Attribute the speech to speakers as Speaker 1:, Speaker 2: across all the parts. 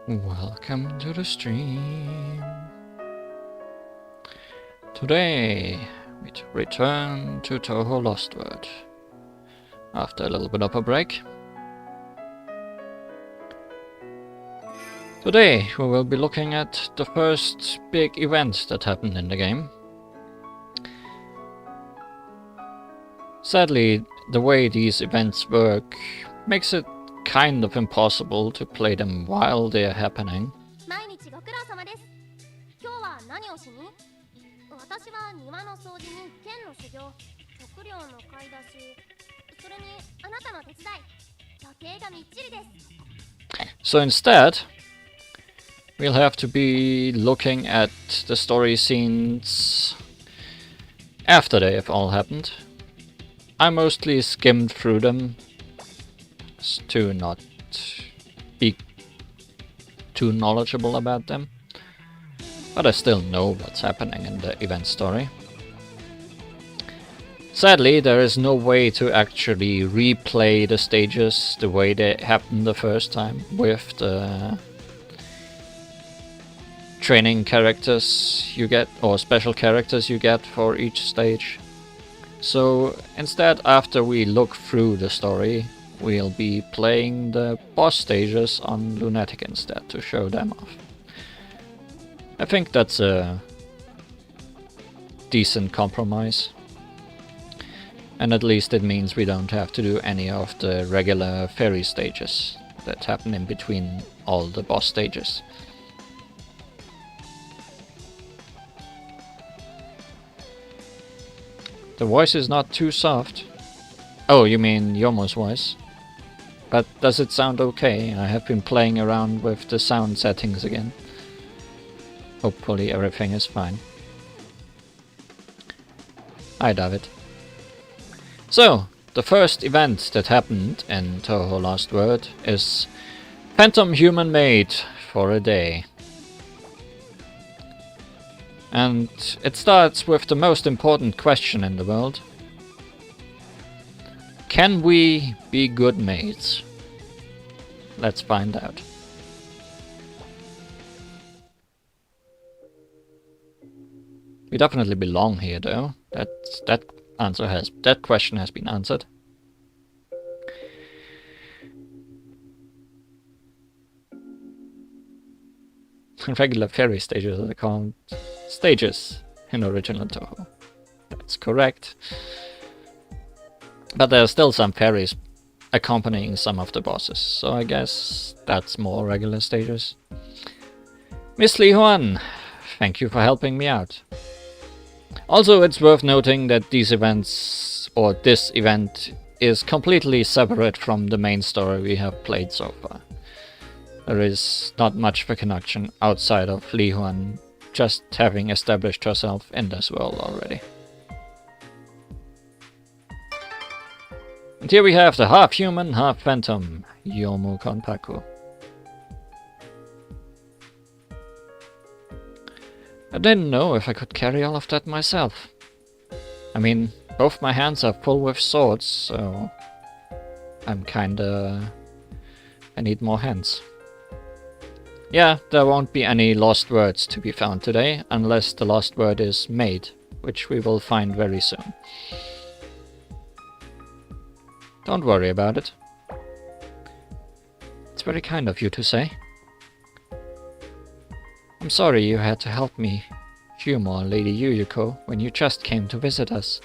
Speaker 1: Welcome to the stream. Today we return to Touhou LostWord after a little bit of a break. Today we will be looking at the first big event that happened in the game. Sadly, the way these events work makes it kind of impossible to play them while they are happening. So instead, we'll have to be looking at the story scenes after they have all happened. I mostly skimmed through them to not be too knowledgeable about them, but I still know what's happening in the event story. Sadly, there is no way to actually replay the stages the way they happened the first time with the training characters you get, or special characters you get for each stage. So instead, after we look through the story, we'll be playing the boss stages on Lunatic instead to show them off. I think that's a decent compromise. And at least it means we don't have to do any of the regular fairy stages that happen in between all the boss stages. The voice is not too soft. Oh, you mean Yomo's voice? But does it sound okay? I have been playing around with the sound settings again. Hopefully everything is fine. Hi, David. So, the first event that happened in Touhou LostWord is Phantom Human Maid for a day. And it starts with the most important question in the world. Can we be good maids? Let's find out. We definitely belong here though. That question has been answered. Regular fairy stages are called stages in original Touhou. That's correct. But there are still some fairies accompanying some of the bosses, so I guess that's more regular stages. Miss Li Huan, thank you for helping me out. Also, it's worth noting that these events, or this event, is completely separate from the main story we have played so far. There is not much of a connection outside of Li Huan just having established herself in this world already. And here we have the half-human, half-phantom, Yomu Konpaku. I didn't know if I could carry all of that myself. I mean, both my hands are full with swords, so I need more hands. Yeah, there won't be any lost words to be found today, unless the lost word is Maid, which we will find very soon. Don't worry about it. It's very kind of you to say. I'm sorry you had to help me humor Lady Yuyuko when you just came to visit us.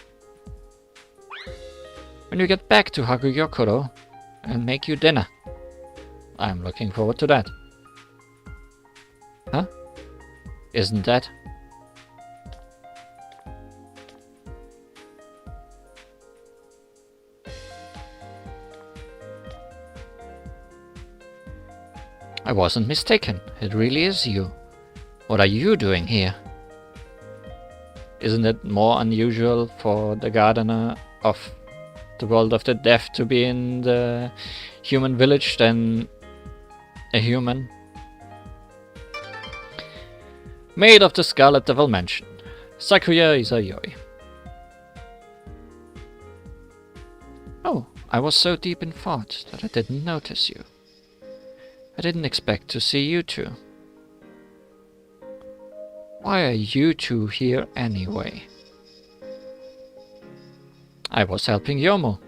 Speaker 1: When you get back to Haguyokoro, I'll make you dinner. I'm looking forward to that. Huh? Isn't that? I wasn't mistaken. It really is you. What are you doing here? Isn't it more unusual for the gardener of the world of the deaf to be in the human village than a human? Maid of the Scarlet Devil Mansion, Sakuya Izayoi. Oh, I was so deep in thought that I didn't notice you. I didn't expect to see you two. Why are you two here anyway? I was helping Yomo,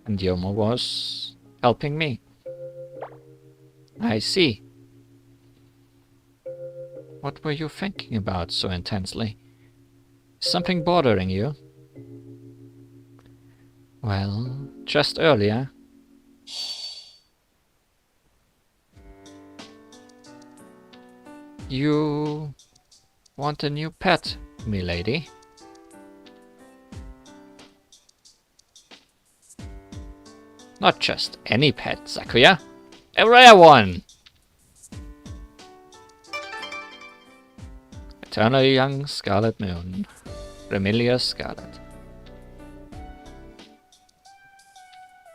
Speaker 1: and Yomo was helping me. I see. What were you thinking about so intensely? Is something bothering you? Well, just earlier. You want a new pet, milady? Not just any pet, Sakuya. A rare one! Eternally young Scarlet Moon. Remilia Scarlet.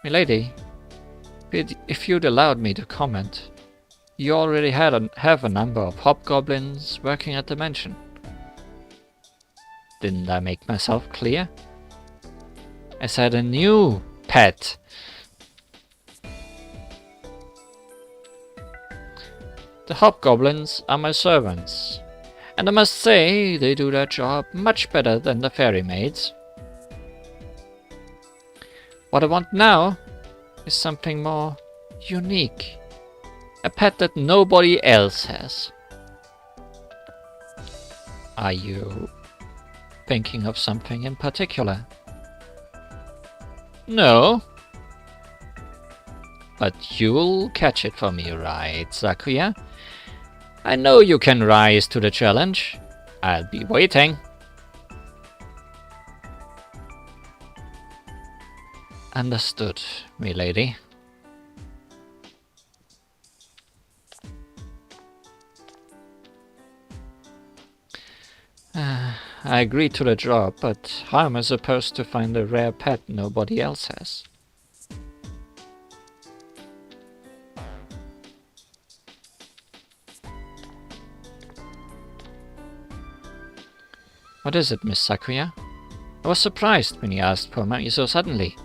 Speaker 1: Milady, if you'd allowed me to comment, you already have a number of hobgoblins working at the mansion. Didn't I make myself clear? I said a new pet. The hobgoblins are my servants, and I must say they do their job much better than the fairy maids. What I want now is something more unique. A pet that nobody else has. Are you thinking of something in particular? No. But you'll catch it for me, right, Sakuya? I know you can rise to the challenge. I'll be waiting. Understood, milady. I agreed to the job, but how am I supposed to find a rare pet nobody else has? What is it, Miss Sakuya? I was surprised when you asked for money so suddenly.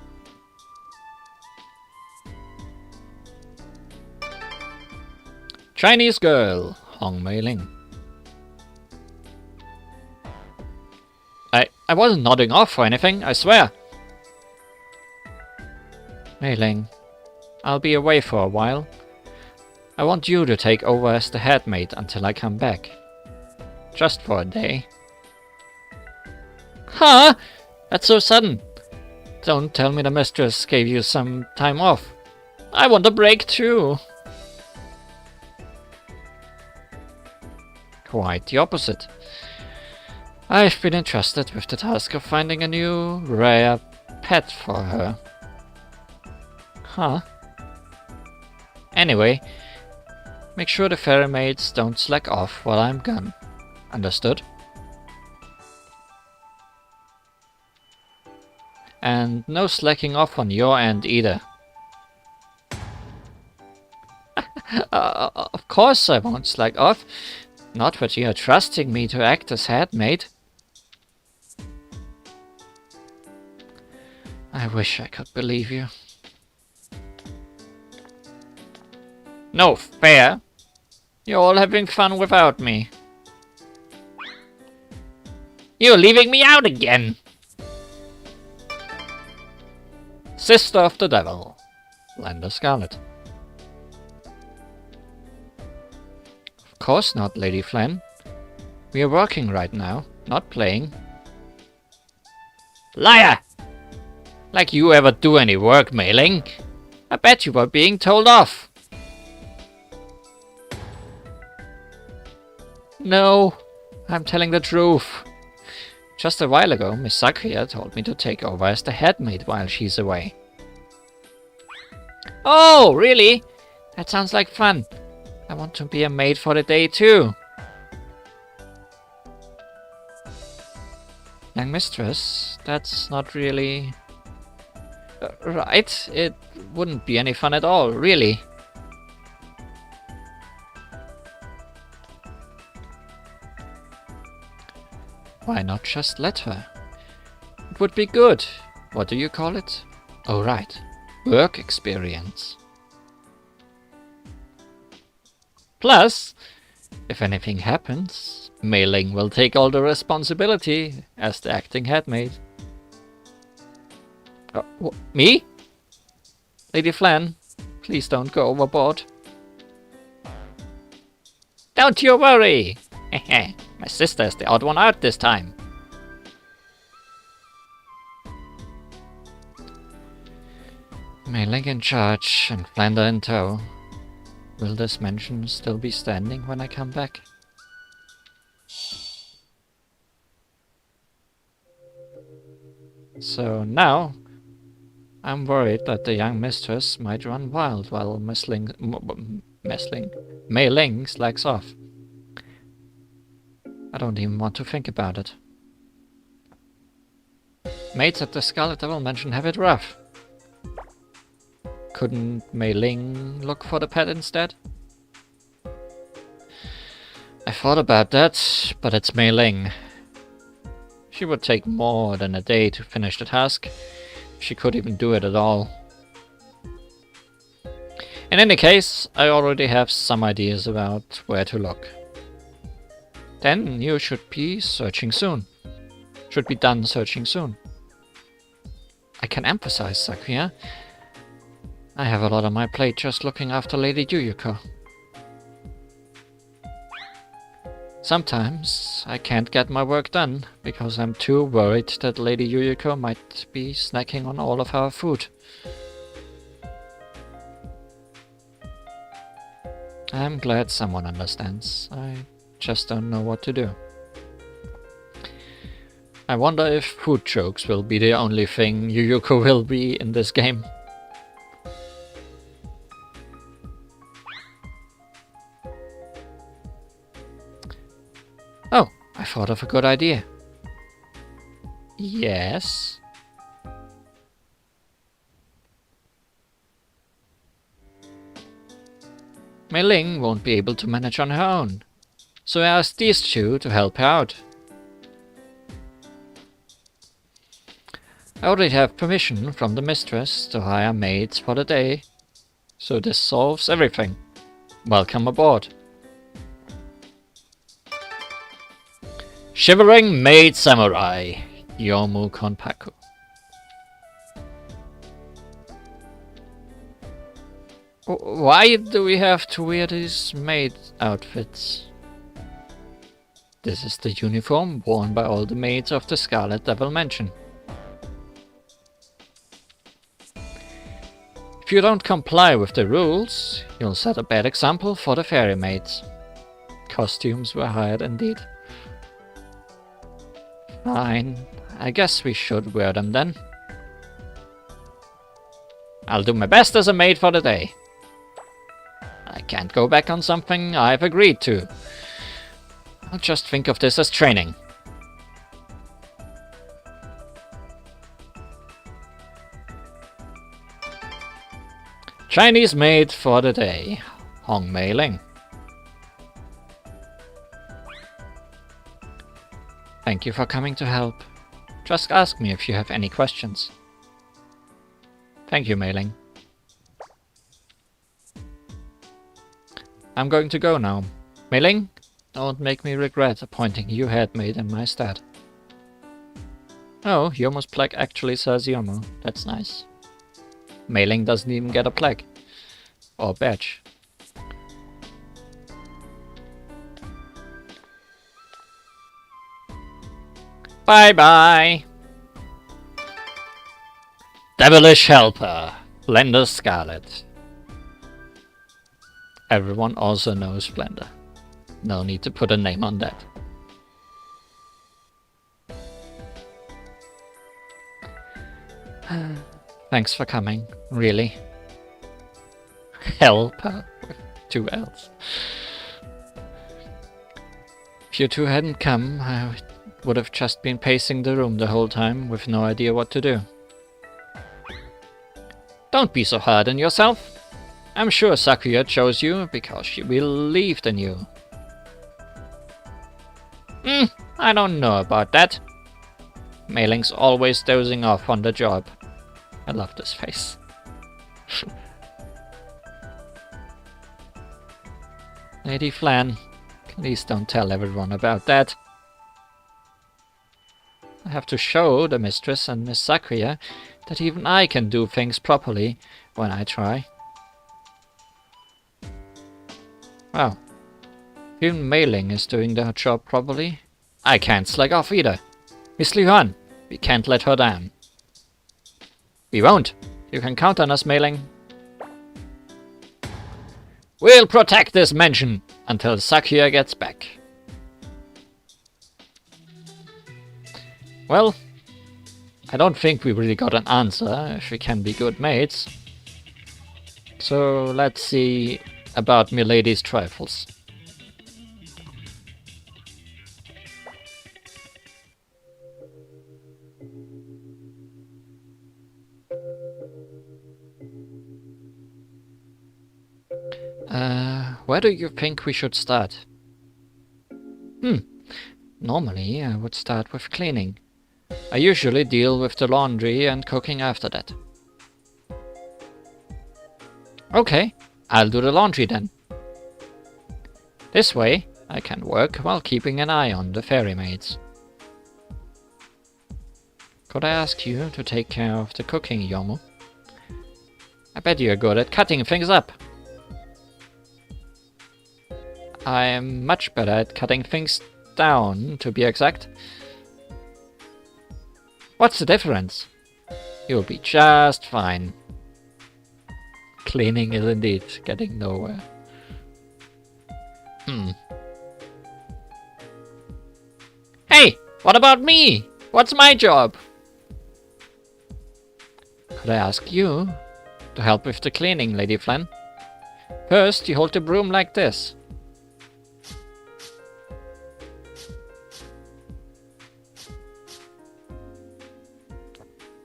Speaker 1: Chinese girl, Hong Mei Ling. I wasn't nodding off or anything, I swear. Mei Ling, I'll be away for a while. I want you to take over as the head maid until I come back. Just for a day. Huh? That's so sudden. Don't tell me the mistress gave you some time off. I want a break too. Quite the opposite. I've been entrusted with the task of finding a new, rare pet for her. Huh? Anyway, make sure the fairy maids don't slack off while I'm gone. Understood? And no slacking off on your end either. Of course I won't slack off. Not that you are trusting me to act as head maid. I wish I could believe you. No fair. You're all having fun without me. You're leaving me out again. Sister of the Devil, Landa Scarlet. Of course not, Lady Flan. We are working right now, not playing. Liar! Like you ever do any work, Mei Ling. I bet you were being told off. No, I'm telling the truth. Just a while ago, Miss Sakuya told me to take over as the head maid while she's away. Oh, really? That sounds like fun. I want to be a maid for the day too. Young mistress, that's not really... right, it wouldn't be any fun at all, really. Why not just let her? It would be good. What do you call it? Oh right, work experience. Plus, if anything happens, Mei Ling will take all the responsibility as the acting head maid. Me? Lady Flan, please don't go overboard. Don't you worry! My sister is the odd one out this time. Mei Ling in charge and Flander in tow. Will this mansion still be standing when I come back? So now, I'm worried that the young mistress might run wild while Mei Ling slacks off. I don't even want to think about it. Maids at the Scarlet Devil Mansion have it rough. Couldn't Mei Ling look for the pet instead? I thought about that, but it's Mei Ling. She would take more than a day to finish the task, if she could even do it at all. In any case, I already have some ideas about where to look. Then you should be searching soon. Should be done searching soon. I can emphasize, Sakuya. I have a lot on my plate just looking after Lady Yuyuko. Sometimes I can't get my work done because I'm too worried that Lady Yuyuko might be snacking on all of our food. I'm glad someone understands. I just don't know what to do. I wonder if food jokes will be the only thing Yuyuko will be in this game. Oh, I thought of a good idea. Yes? Mei Ling won't be able to manage on her own, so I asked these two to help her out. I already have permission from the mistress to hire maids for the day, so this solves everything. Welcome aboard. Shivering Maid Samurai, Yomu Konpaku. Why do we have to wear these maid outfits? This is the uniform worn by all the maids of the Scarlet Devil Mansion. If you don't comply with the rules, you'll set a bad example for the fairy maids. Costumes were hired indeed. Fine, I guess we should wear them then. I'll do my best as a maid for the day. I can't go back on something I've agreed to. I'll just think of this as training. Chinese maid for the day, Hong Mei Ling. Thank you for coming to help. Just ask me if you have any questions. Thank you, Mei Ling. I'm going to go now. Mei Ling, don't make me regret appointing you head maid in my stead. Oh, Yomo's plaque actually says Yomo. That's nice. Mei Ling doesn't even get a plaque. Or badge. Bye-bye! Devilish Helper, Blender Scarlet. Everyone also knows Blender. No need to put a name on that. Thanks for coming, really. Helper with 2 L's. If you two hadn't come, I would have just been pacing the room the whole time with no idea what to do. Don't be so hard on yourself. I'm sure Sakuya chose you because she believed in you. I don't know about that. Mei Ling's always dozing off on the job. I love this face. Lady Flan, please don't tell everyone about that. I have to show the mistress and Miss Sakuya that even I can do things properly when I try. Wow. Even Mei Ling is doing her job properly. I can't slack off either. Miss Li Huan, we can't let her down. We won't. You can count on us, Mei Ling. We'll protect this mansion until Sakuya gets back. Well, I don't think we really got an answer if we can be good mates. So let's see about Milady's trifles. Where do you think we should start? Normally I would start with cleaning. I usually deal with the laundry and cooking after that. Okay, I'll do the laundry then. This way I can work while keeping an eye on the fairy maids. Could I ask you to take care of the cooking, Yomu? I bet you're good at cutting things up. I'm much better at cutting things down, to be exact. What's the difference? You'll be just fine. Cleaning is indeed getting nowhere. Hey, what about me? What's my job? Could I ask you to help with the cleaning, Lady Flan? First, you hold the broom like this.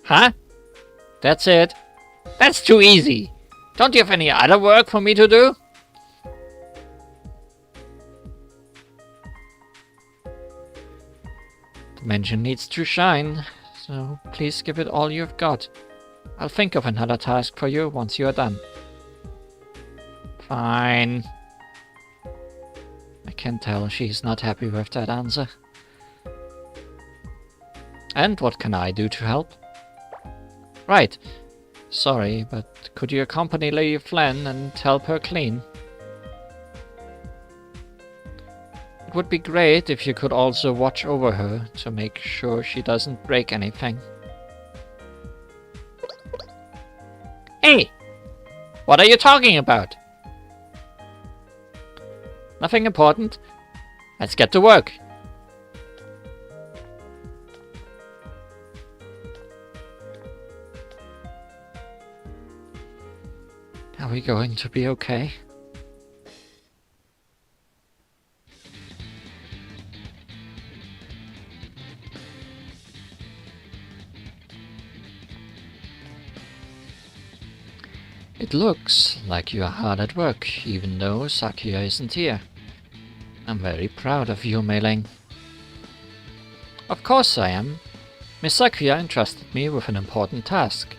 Speaker 1: Huh? That's it? That's too easy. Don't you have any other work for me to do? The mansion needs to shine, so please give it all you've got. I'll think of another task for you once you are done. Fine. I can tell she's not happy with that answer. And what can I do to help? Right. Sorry, but could you accompany Lady Flan and help her clean? It would be great if you could also watch over her to make sure she doesn't break anything. Hey! What are you talking about? Nothing important. Let's get to work. Are we going to be okay? It looks like you are hard at work, even though Sakuya isn't here. I'm very proud of you, Mei Ling. Of course I am. Miss Sakuya entrusted me with an important task.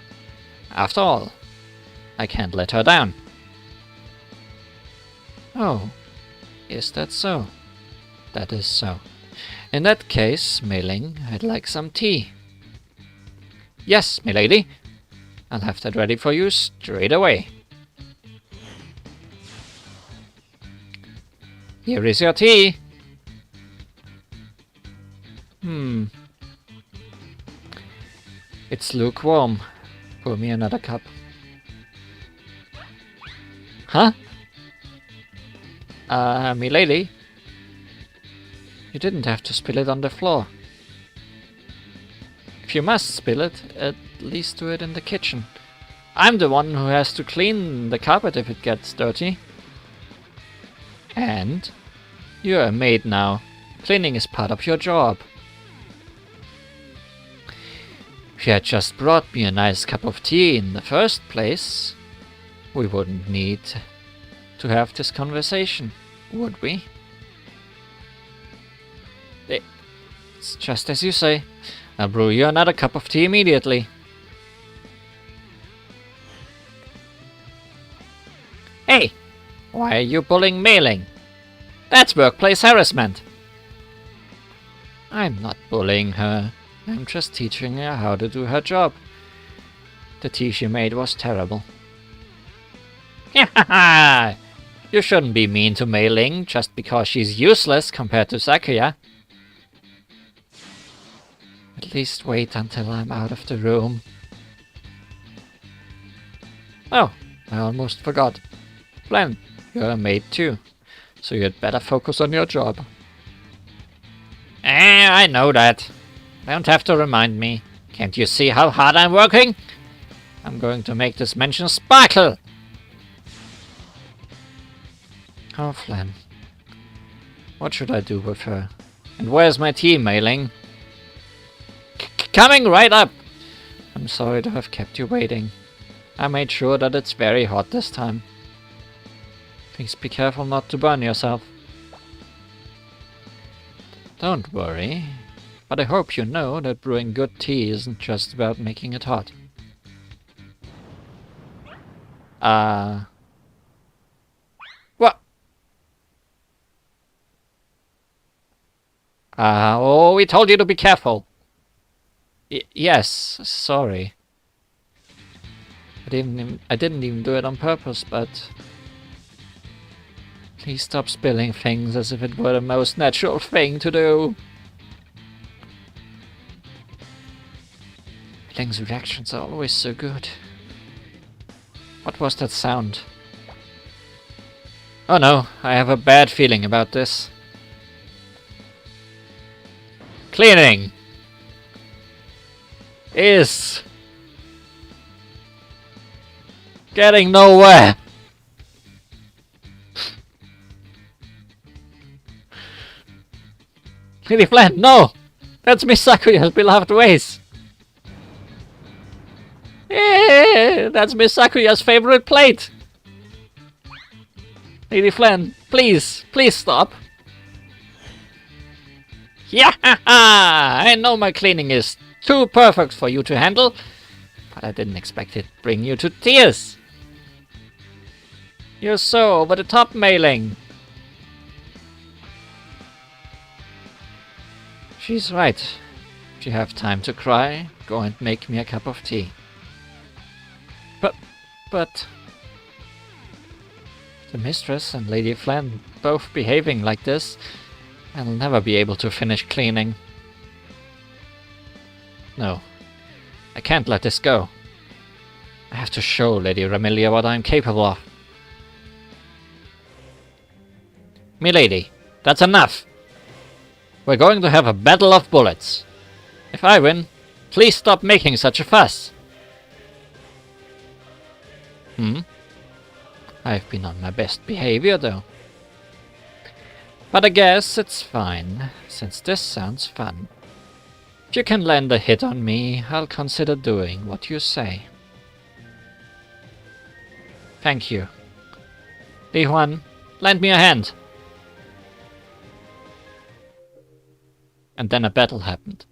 Speaker 1: After all, I can't let her down. Oh, is that so? That is so. In that case, Mei Ling, I'd like some tea. Yes, milady. I'll have that ready for you straight away. Here is your tea. It's lukewarm. Pour me another cup. Huh? Milady? You didn't have to spill it on the floor. If you must spill it, at least do it in the kitchen. I'm the one who has to clean the carpet if it gets dirty. And you're a maid now. Cleaning is part of your job. If you had just brought me a nice cup of tea in the first place, we wouldn't need to have this conversation, would we? It's just as you say. I'll brew you another cup of tea immediately. Hey! Why are you pulling Mei Ling? That's workplace harassment. I'm not bullying her. I'm just teaching her how to do her job. The tea she made was terrible. You shouldn't be mean to Mei Ling just because she's useless compared to Sakuya. At least wait until I'm out of the room. Oh, I almost forgot. Flan, you're a maid too, so you'd better focus on your job. I know that. Don't have to remind me. Can't you see how hard I'm working? I'm going to make this mansion sparkle! Oh, Flan. What should I do with her? And where's my tea, Mei Ling? Coming right up! I'm sorry to have kept you waiting. I made sure that it's very hot this time. Please be careful not to burn yourself. Don't worry, but I hope you know that brewing good tea isn't just about making it hot. What? Oh, we told you to be careful. Yes, sorry. I didn't even do it on purpose, but... Please stop spilling things as if it were the most natural thing to do. Ling's reactions are always so good. What was that sound? Oh no, I have a bad feeling about this. Cleaning is getting nowhere. Lady Flan, no! That's Miss Sakuya's beloved ways! That's Miss Sakuya's favorite plate! Lady Flan, please, please stop! Yeah, I know my cleaning is too perfect for you to handle, but I didn't expect it to bring you to tears! You're so over the top, Mei Ling! She's right. If you have time to cry, go and make me a cup of tea. But... The mistress and Lady Flan both behaving like this, I'll never be able to finish cleaning. No, I can't let this go. I have to show Lady Ramilia what I'm capable of. Milady, that's enough! We're going to have a battle of bullets. If I win, please stop making such a fuss. I've been on my best behavior though. But I guess it's fine, since this sounds fun. If you can land a hit on me, I'll consider doing what you say. Thank you. Li Huan, lend me a hand. And then a battle happened.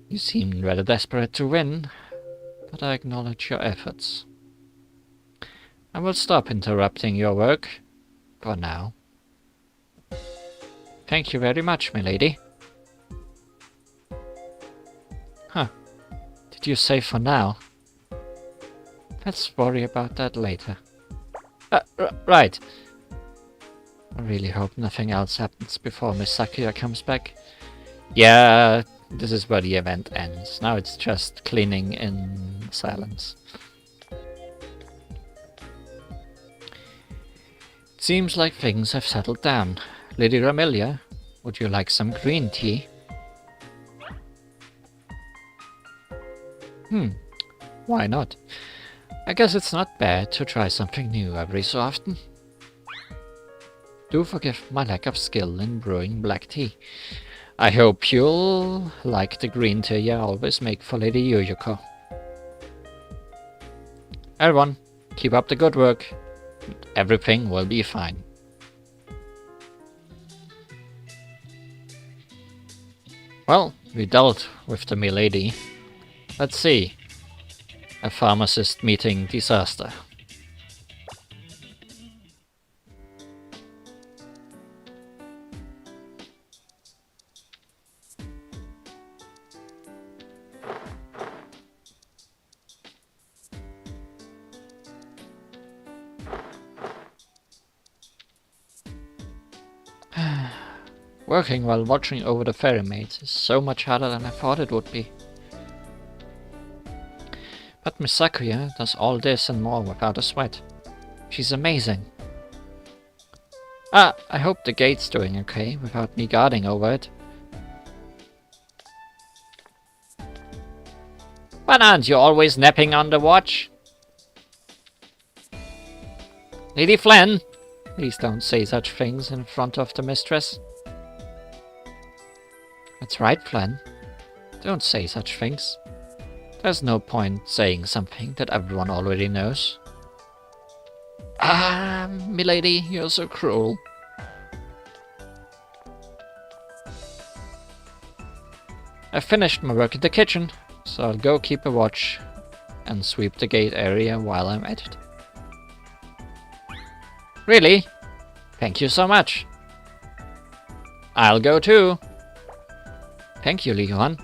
Speaker 1: You seem rather desperate to win, but I acknowledge your efforts. I will stop interrupting your work, for now. Thank you very much, milady. Huh. Did you say for now? Let's worry about that later. Right. I really hope nothing else happens before Miss Sakuya comes back. Yeah, this is where the event ends. Now it's just cleaning in silence. It seems like things have settled down. Lady Ramilia, would you like some green tea? Why not? I guess it's not bad to try something new every so often. Do forgive my lack of skill in brewing black tea. I hope you'll like the green tea I always make for Lady Yuyuko. Everyone, keep up the good work. Everything will be fine. Well, we dealt with the milady. Let's see. A pharmacist meeting disaster. Working while watching over the ferry maids is so much harder than I thought it would be. But Miss Sakuya does all this and more without a sweat. She's amazing. I hope the gate's doing okay without me guarding over it. But aren't you always napping on the watch? Lady Flan, please don't say such things in front of the mistress. That's right, Flan. Don't say such things. There's no point saying something that everyone already knows. Ah, milady, you're so cruel. I've finished my work in the kitchen, so I'll go keep a watch and sweep the gate area while I'm at it. Really? Thank you so much. I'll go too. Thank you, Li Yuan.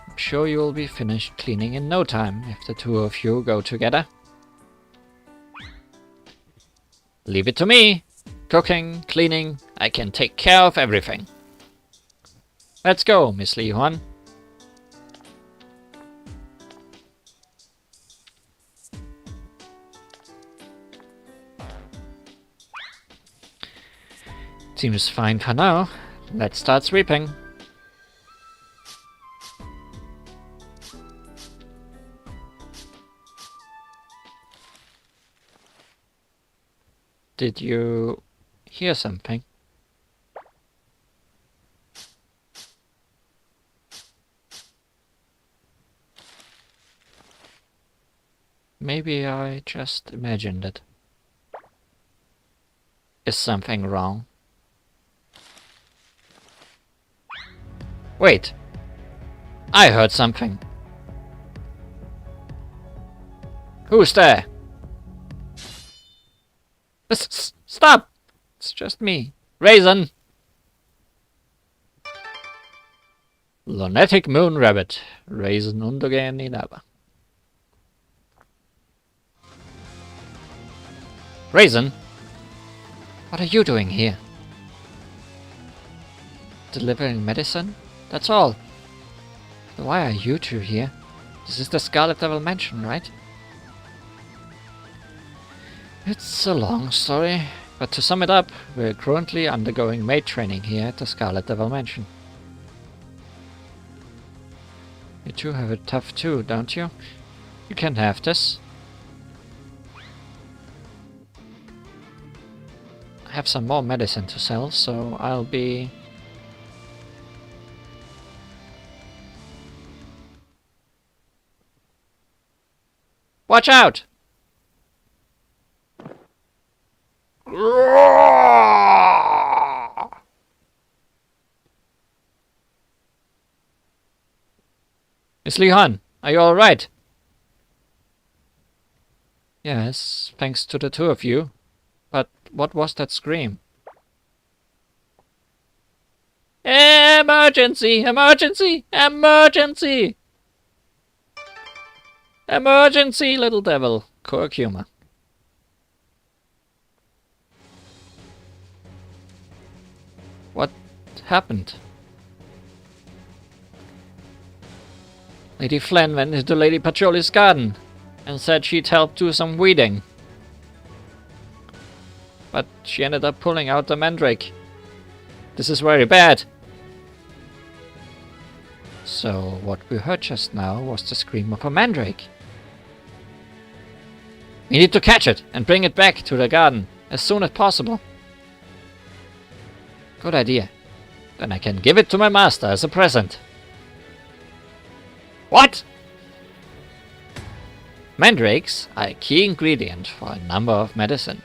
Speaker 1: I'm sure you'll be finished cleaning in no time if the two of you go together. Leave it to me. Cooking, cleaning, I can take care of everything. Let's go, Miss Li Yuan. Seems fine for now. Let's start sweeping. Did you hear something? Maybe I just imagined it. Is something wrong? Wait! I heard something. Who's there? Stop! It's just me. Raisin! Lunatic Moon Rabbit. Raisin undergehen hinab. Raisin? What are you doing here? Delivering medicine? That's all. Why are you two here? This is the Scarlet Devil Mansion, right? It's a long story, but to sum it up, we're currently undergoing maid training here at the Scarlet Devil Mansion. You two have it tough too, don't you? You can have this. I have some more medicine to sell, so I'll be... Watch out! Miss Li Han, are you alright? Yes, thanks to the two of you. But what was that scream? Emergency! Emergency! Emergency! Emergency, little devil. Kurokuma. What happened? Lady Flan went into Lady Pacioli's garden and said she'd help do some weeding. But she ended up pulling out the mandrake. This is very bad. So what we heard just now was the scream of a mandrake. We need to catch it and bring it back to the garden as soon as possible. Good idea. Then I can give it to my master as a present. What? Mandrakes are a key ingredient for a number of medicine.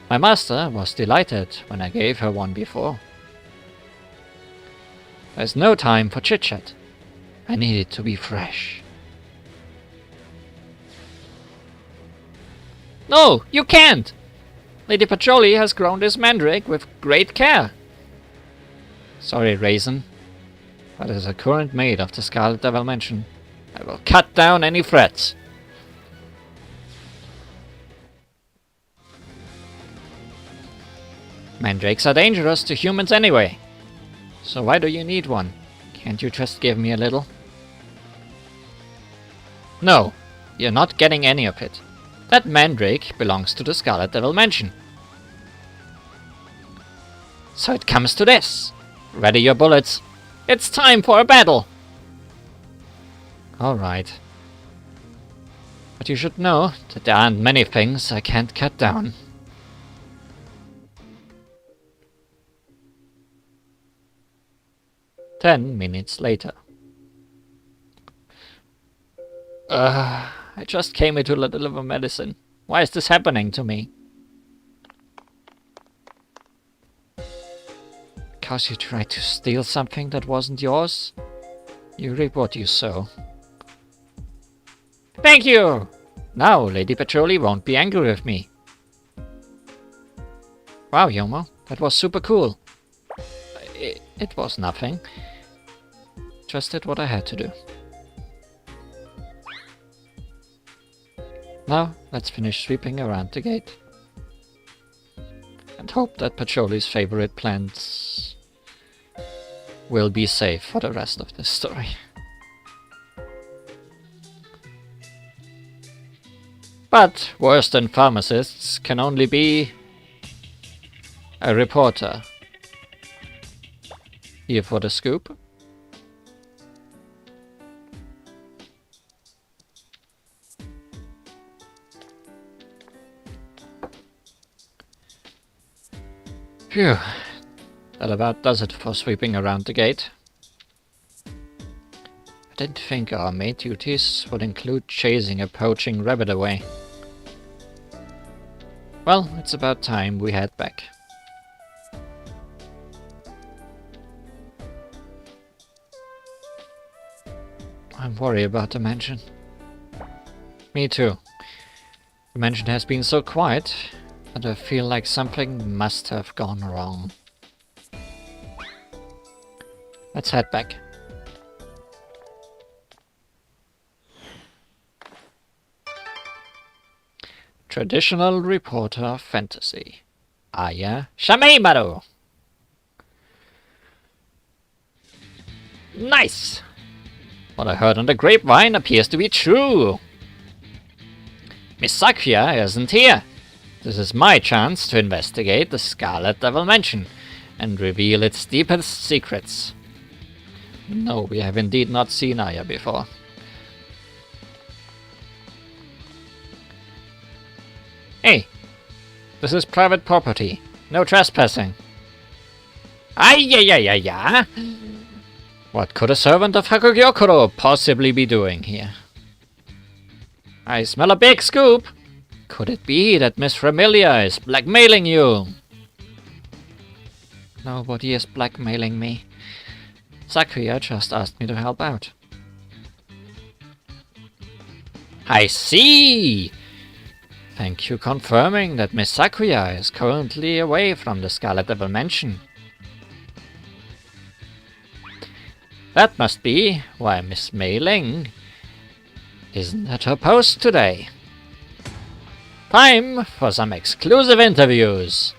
Speaker 1: My master was delighted when I gave her one before. There's no time for chit-chat. I need it to be fresh. No, you can't! Lady Pacioli has grown this mandrake with great care. Sorry, Raisin, but as a current maid of the Scarlet Devil Mansion, I will cut down any threats. Mandrakes are dangerous to humans anyway. So why do you need one? Can't you just give me a little? No, you're not getting any of it. That mandrake belongs to the Scarlet Devil Mansion. So it comes to this. Ready your bullets. It's time for a battle. Alright. But you should know that there aren't many things I can't cut down. 10 minutes later. I just came here to deliver medicine. Why is this happening to me? Because you tried to steal something that wasn't yours? You reap what you sow. Thank you! Now Lady Petroli won't be angry with me. Wow, Yomo, that was super cool. It was nothing. Just did what I had to do. Now, let's finish sweeping around the gate. And hope that Petroli's favorite plants will be safe for the rest of this story. But worse than pharmacists can only be a reporter. Here for the scoop. Phew, that about does it for sweeping around the gate. I didn't think our maid duties would include chasing a poaching rabbit away. Well, it's about time we head back. I'm worried about the mansion. Me too. The mansion has been so quiet that I feel like something must have gone wrong. Let's head back. Traditional reporter fantasy. Aya Shameimaru. Nice! What I heard on the grapevine appears to be true. Miss Sakuya isn't here. This is my chance to investigate the Scarlet Devil Mansion and reveal its deepest secrets. No, we have indeed not seen Aya before. Hey, this is private property. No trespassing. Ay. What could a servant of Hakugyokuro possibly be doing here? I smell a big scoop. Could it be that Miss Familia is blackmailing you? Nobody is blackmailing me. Sakuya just asked me to help out. I see! Thank you confirming that Miss Sakuya is currently away from the Scarlet Devil Mansion. That must be why Miss Mei Ling isn't at her post today. Time for some exclusive interviews.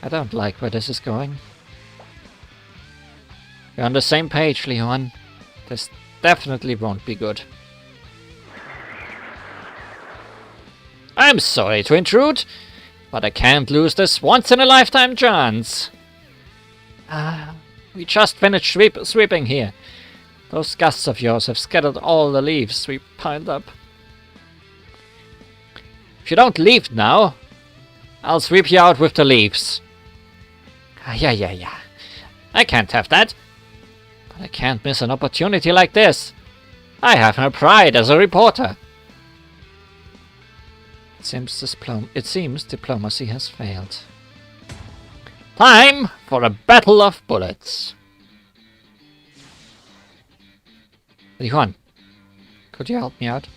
Speaker 1: I don't like where this is going. We're on the same page, Leon. This definitely won't be good. I'm sorry to intrude, but I can't lose this once-in-a-lifetime chance. We just finished sweeping here. Those gusts of yours have scattered all the leaves we piled up. If you don't leave now, I'll sweep you out with the leaves. Yeah. I can't have that. But I can't miss an opportunity like this. I have no pride as a reporter. It seems diplomacy has failed. Time for a battle of bullets. Yuan, could you help me out?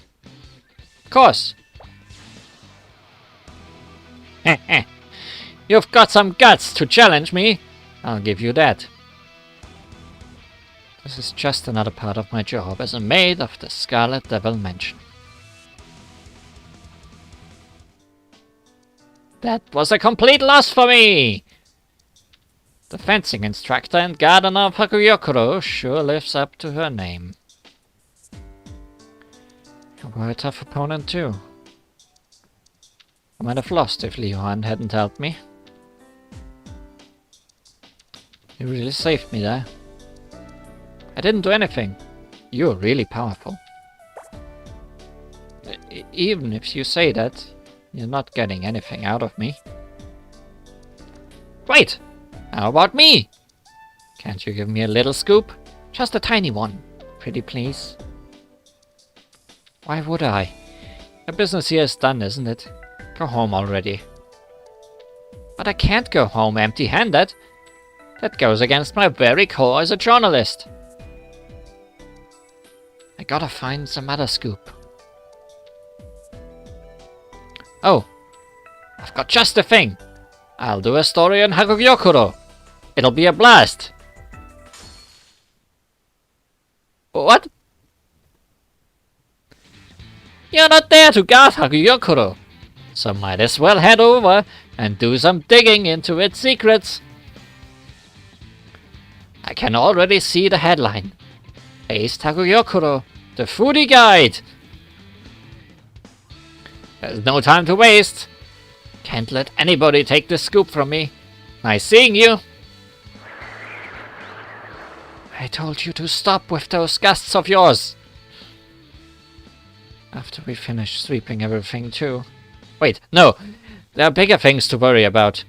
Speaker 1: Of course. You've got some guts to challenge me. I'll give you that. This is just another part of my job as a maid of the Scarlet Devil Mansion. That was a complete loss for me! The fencing instructor and gardener of Hakuyokuro sure lives up to her name. You were a tough opponent too. I might have lost if Li Huan hadn't helped me. You really saved me there. I didn't do anything. You're really powerful. Even if you say that, you're not getting anything out of me. Wait! How about me? Can't you give me a little scoop? Just a tiny one. Pretty please. Why would I? Your business here is done, isn't it? Go home already. But I can't go home empty-handed. That goes against my very core as a journalist. I gotta find some other scoop. Oh, I've got just the thing. I'll do a story on Hakuyokuro. It'll be a blast. What? You're not there to guard Hakuyokuro, so might as well head over and do some digging into its secrets. I can already see the headline. Ace Hakuyokuro, the foodie guide. There's no time to waste. Can't let anybody take the scoop from me. Nice seeing you. I told you to stop with those gusts of yours. After we finish sweeping everything too. Wait, no. There are bigger things to worry about.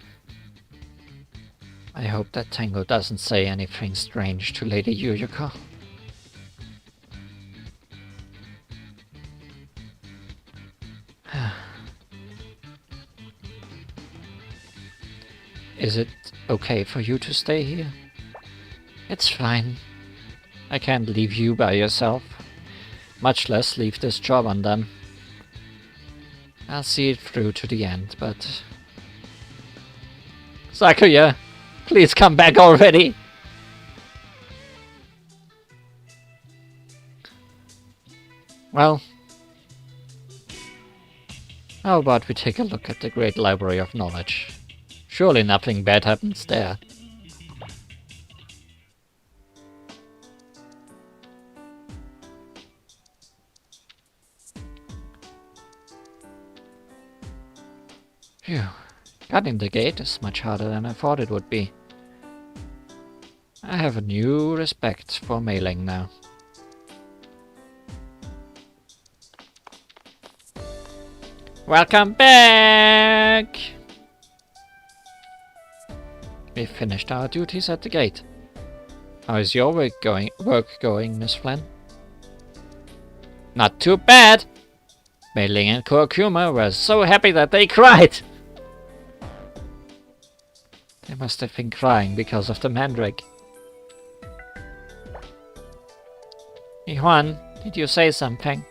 Speaker 1: I hope that Tango doesn't say anything strange to Lady Yuyuko. Is it okay for you to stay here? It's fine. I can't leave you by yourself. Much less leave this job undone. I'll see it through to the end, but... Sakuya, please come back already! Well... how about we take a look at the Great Library of Knowledge? Surely nothing bad happens there. Phew. Cutting the gate is much harder than I thought it would be. I have a new respect for mailing now. Welcome back! We finished our duties at the gate. How is your work going, Miss Flynn? Not too bad! Mei Ling and Kurokuma were so happy that they cried! They must have been crying because of the mandrake. Li Huan, did you say something?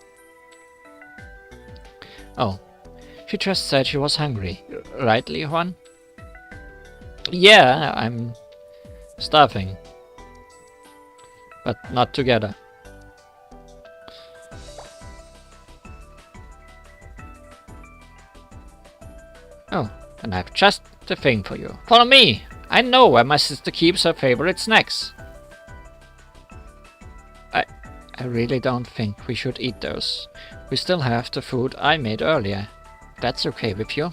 Speaker 1: Oh, she just said she was hungry. Right, Li Huan? Yeah, I'm starving. But not together. Oh, and I have just the thing for you. Follow me! I know where my sister keeps her favorite snacks. I really don't think we should eat those. We still have the food I made earlier. That's okay with you?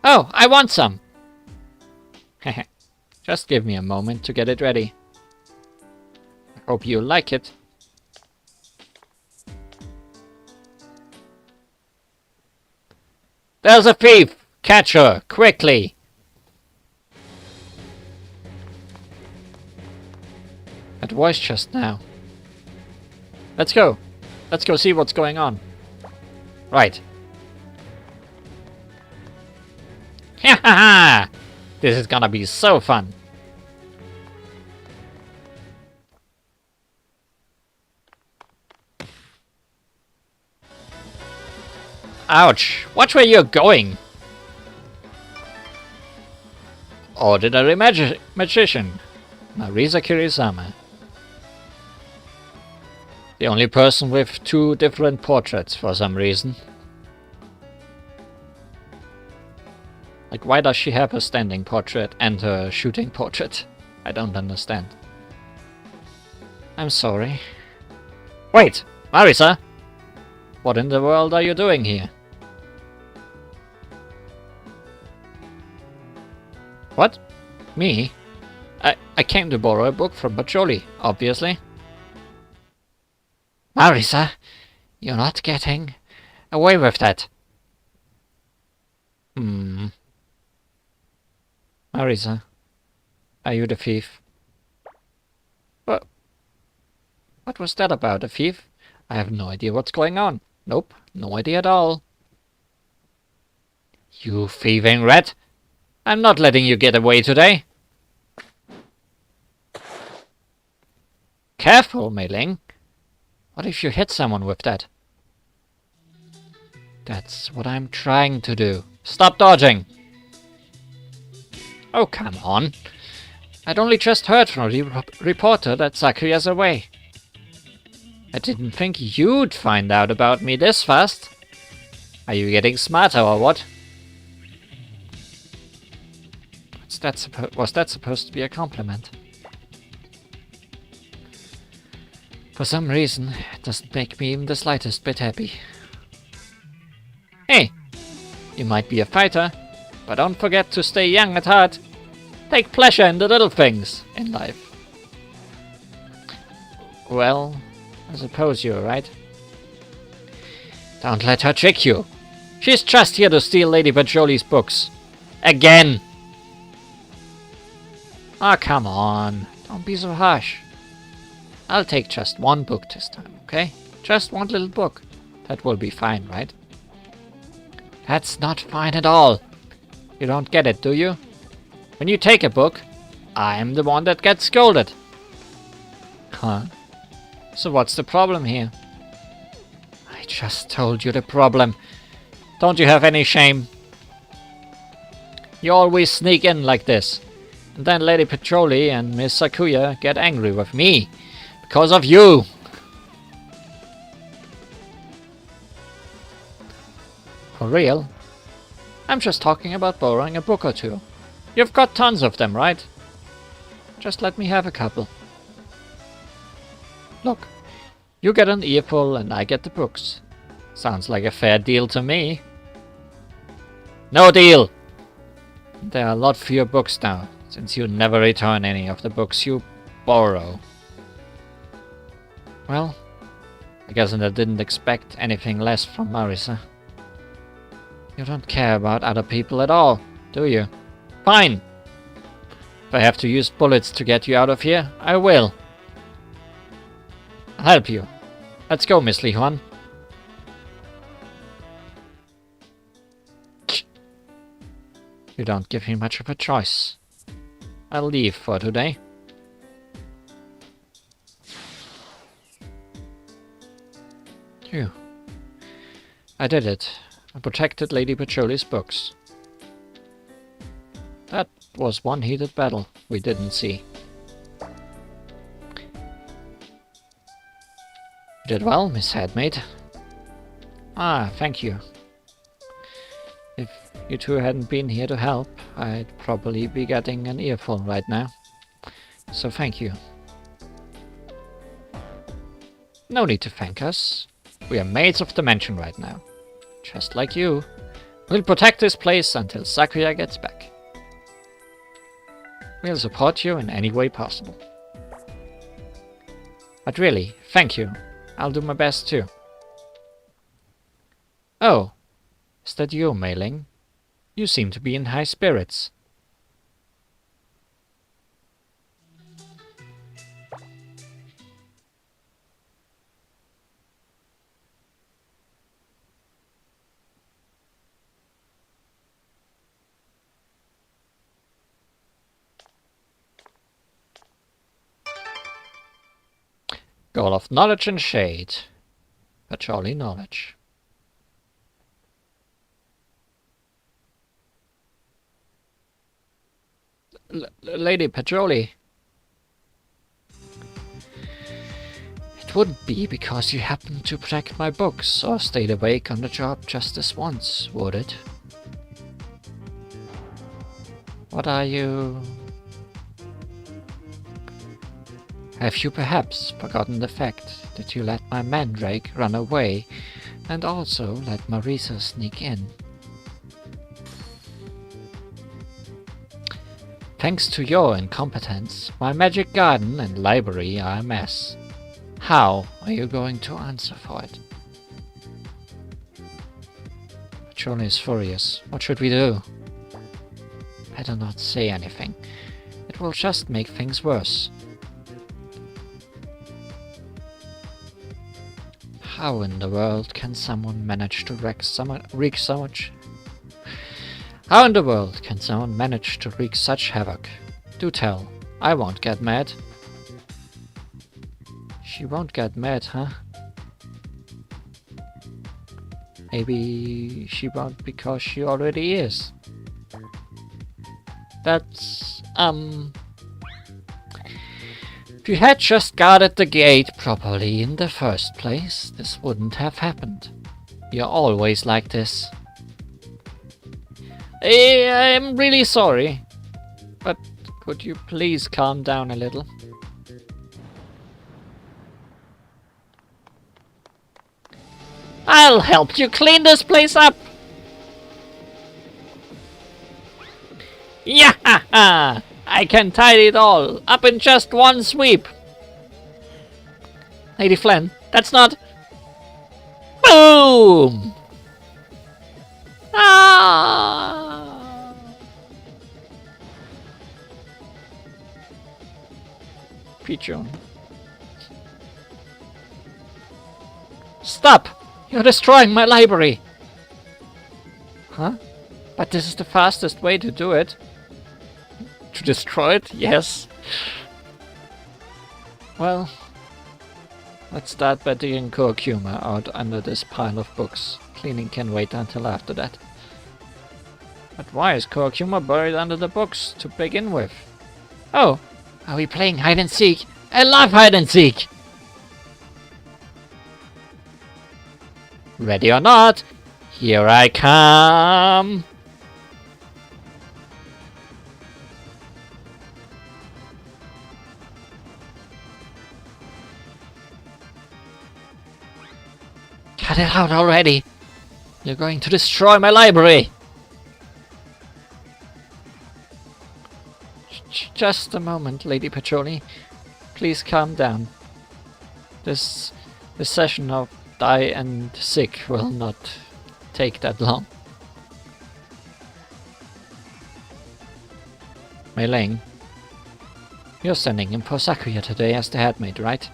Speaker 1: Oh, I want some! Heh. Just give me a moment to get it ready. I hope you like it. There's a thief! Catch her! Quickly! That voice just now. Let's go! Let's go see what's going on. Right. Ha ha ha! This is gonna be so fun! Ouch! Watch where you're going! Ordinary magician, Marisa Kirisama. The only person with two different portraits for some reason. Like, why does she have a standing portrait and a shooting portrait? I don't understand. I'm sorry. Wait! Marisa! What in the world are you doing here? What? Me? I came to borrow a book from Melancholy, obviously. Marisa, you're not getting away with that. Marisa, are you the thief? What was that about, a thief? I have no idea what's going on. Nope, no idea at all. You thieving rat! I'm not letting you get away today. Careful, Mei-Ling. What if you hit someone with that? That's what I'm trying to do. Stop dodging! Oh, come on. I'd only just heard from the reporter that Sakuya's away. I didn't think you'd find out about me this fast. Are you getting smarter or what? Was that supposed to be a compliment? For some reason, it doesn't make me even the slightest bit happy. Hey! You might be a fighter, but don't forget to stay young at heart. Take pleasure in the little things in life. Well, I suppose you're right. Don't let her trick you. She's just here to steal Lady Melancholy's books. Again! Ah, come on. Don't be so harsh. I'll take just one book this time, okay? Just one little book. That will be fine, right? That's not fine at all. You don't get it, do you? When you take a book, I'm the one that gets scolded. Huh? So what's the problem here? I just told you the problem. Don't you have any shame? You always sneak in like this. And then Lady Melancholy and Miss Sakuya get angry with me. Because of you! For real? I'm just talking about borrowing a book or two. You've got tons of them, right? Just let me have a couple. Look, you get an earful and I get the books. Sounds like a fair deal to me. No deal! There are a lot fewer books now, since you never return any of the books you borrow. Well, I guess I didn't expect anything less from Marisa. You don't care about other people at all, do you? Fine! If I have to use bullets to get you out of here, I will. I'll help you. Let's go, Miss Li Huan. You don't give me much of a choice. I'll leave for today. Phew. I did it. I protected Lady Melancholy's books. That was one heated battle we didn't see. You did well, Miss Headmaid. Ah, thank you. If you two hadn't been here to help, I'd probably be getting an earful right now. So thank you. No need to thank us. We are maids of the mansion right now. Just like you. We'll protect this place until Sakuya gets back. We'll support you in any way possible. But really, thank you. I'll do my best too. Oh, is that you, Mei-Ling? You seem to be in high spirits. Goal of knowledge and shade. Melancholy knowledge. Lady Melancholy. It wouldn't be because you happened to protect my books or stayed awake on the job just this once, would it? What are you... Have you perhaps forgotten the fact that you let my mandrake run away and also let Marisa sneak in? Thanks to your incompetence, my magic garden and library are a mess. How are you going to answer for it? Johnny is furious. What should we do? Better not say anything. It will just make things worse. How in the world can someone manage to wreak so much? How in the world can someone manage to wreak such havoc? Do tell. I won't get mad. She won't get mad, huh? Maybe she won't because she already is. That's... If you had just guarded the gate properly in the first place, this wouldn't have happened. You're always like this. I'm really sorry, but could you please calm down a little? I'll help you clean this place up! Yeah! I can tidy it all up in just one sweep! Lady Flan, that's not... Boom! Ah! Pigeon. Stop! You're destroying my library! Huh? But this is the fastest way to do it. To destroy it? Yes. Well, let's start by digging curcuma out under this pile of books. Cleaning can wait until after that. But why is curcuma buried under the books to begin with? Oh, are we playing hide and seek? I love hide and seek! Ready or not, here I come! Cut it out already! You're going to destroy my library! Just a moment, Lady Patroni. Please calm down. This session of die and sick will not take that long. Mei Ling, you're standing in for Sakuya today as the headmaid, right?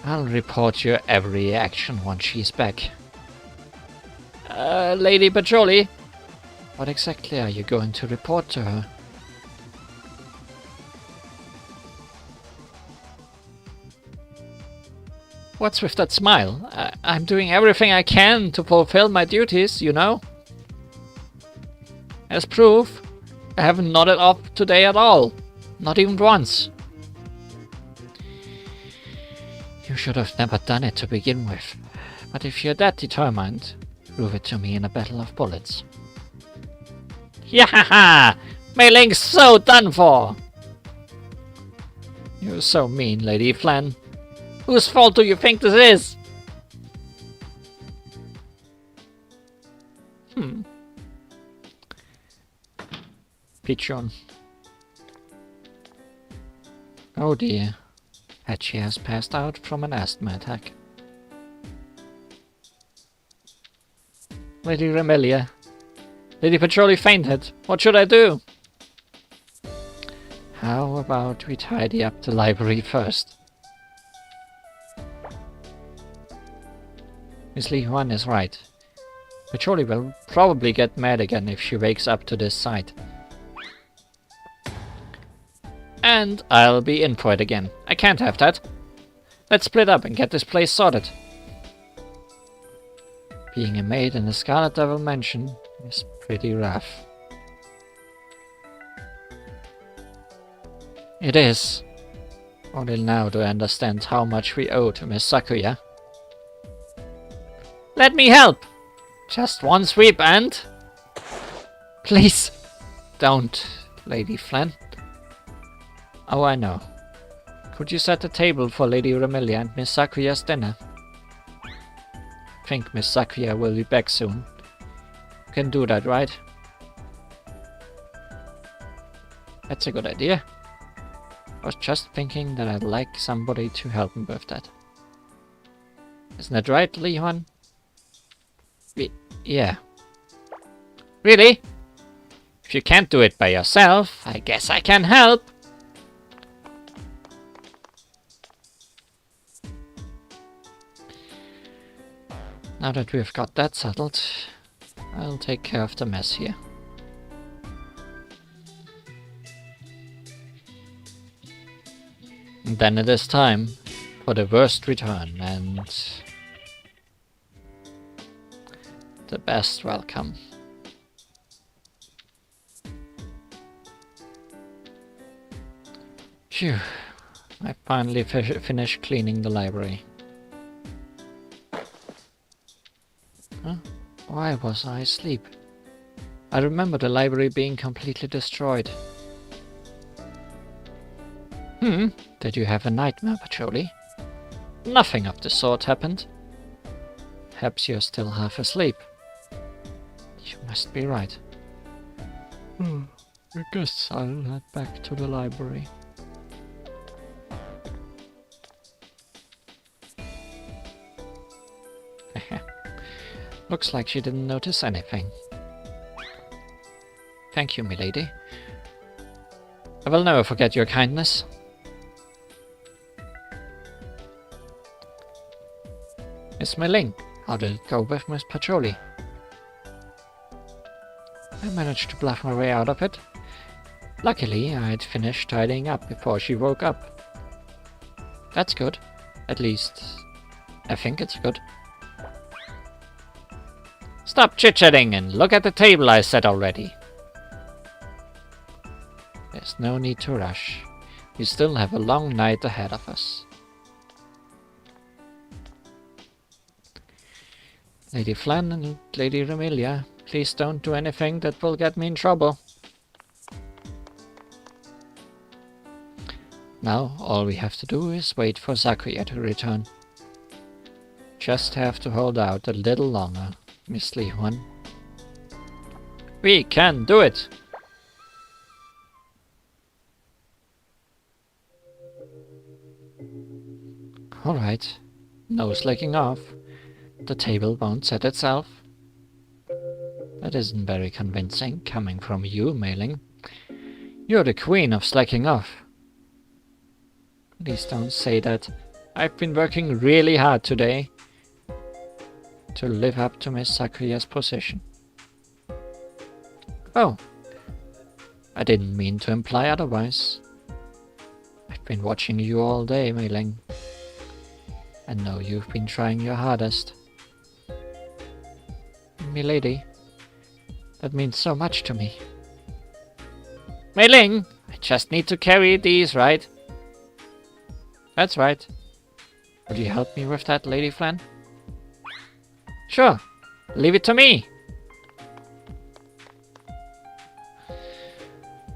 Speaker 1: I'll report your every action once she's back. Lady Patroni, what exactly are you going to report to her? What's with that smile? I'm doing everything I can to fulfill my duties, you know? As proof, I haven't nodded off today at all. Not even once. You should have never done it to begin with. But if you're that determined, prove it to me in a battle of bullets. Yahaha! Mei Ling's so done for! You're so mean, Lady Flan. Whose fault do you think this is? Pigeon. Oh dear. Hatchie has passed out from an asthma attack. Lady Remelia. Lady Patroni fainted. What should I do? How about we tidy up the library first? Miss Li Huan is right. Patroni will probably get mad again if she wakes up to this sight. And I'll be in for it again. I can't have that. Let's split up and get this place sorted. Being a maid in the Scarlet Devil Mansion is pretty rough. It is. Only now do I understand how much we owe to Miss Sakuya. Let me help! Just one sweep and... Please! don't, Lady Flan. Oh, I know. Could you set the table for Lady Remelia and Miss Sakuya's dinner? I think Miss Sakuya will be back soon. You can do that, right? That's a good idea. I was just thinking that I'd like somebody to help me with that. Isn't that right, Li Huan? Yeah. Really? If you can't do it by yourself, I guess I can help. Now that we've got that settled, I'll take care of the mess here. And then it is time for the worst return and the best welcome. Phew, I finally finished cleaning the library. Huh? Why was I asleep? I remember the library being completely destroyed. Did you have a nightmare, Patchouli? Nothing of the sort happened. Perhaps you're still half asleep. You must be right. I guess I'll head back to the library. Looks like she didn't notice anything. Thank you, milady. I will never forget your kindness. Miss Mei-ling, how did it go with Miss Patchouli? I managed to bluff my way out of it. Luckily, I had finished tidying up before she woke up. That's good. At least, I think it's good. Stop chit-chatting and look at the table I set already. There's no need to rush. We still have a long night ahead of us. Lady Flan and Lady Remelia, please don't do anything that will get me in trouble. Now all we have to do is wait for Sakuya to return. Just have to hold out a little longer, Miss Li Huan. We can do it! Alright, no slacking off. The table won't set itself. That isn't very convincing, coming from you, Mei-ling. You're the queen of slacking off. Please don't say that. I've been working really hard today to live up to Miss Sakuya's position. Oh, I didn't mean to imply otherwise. I've been watching you all day, Mei-ling. I know you've been trying your hardest. Milady, that means so much to me. Mei-ling, I just need to carry these, right? That's right. Would you help me with that, Lady Flan? Sure, leave it to me.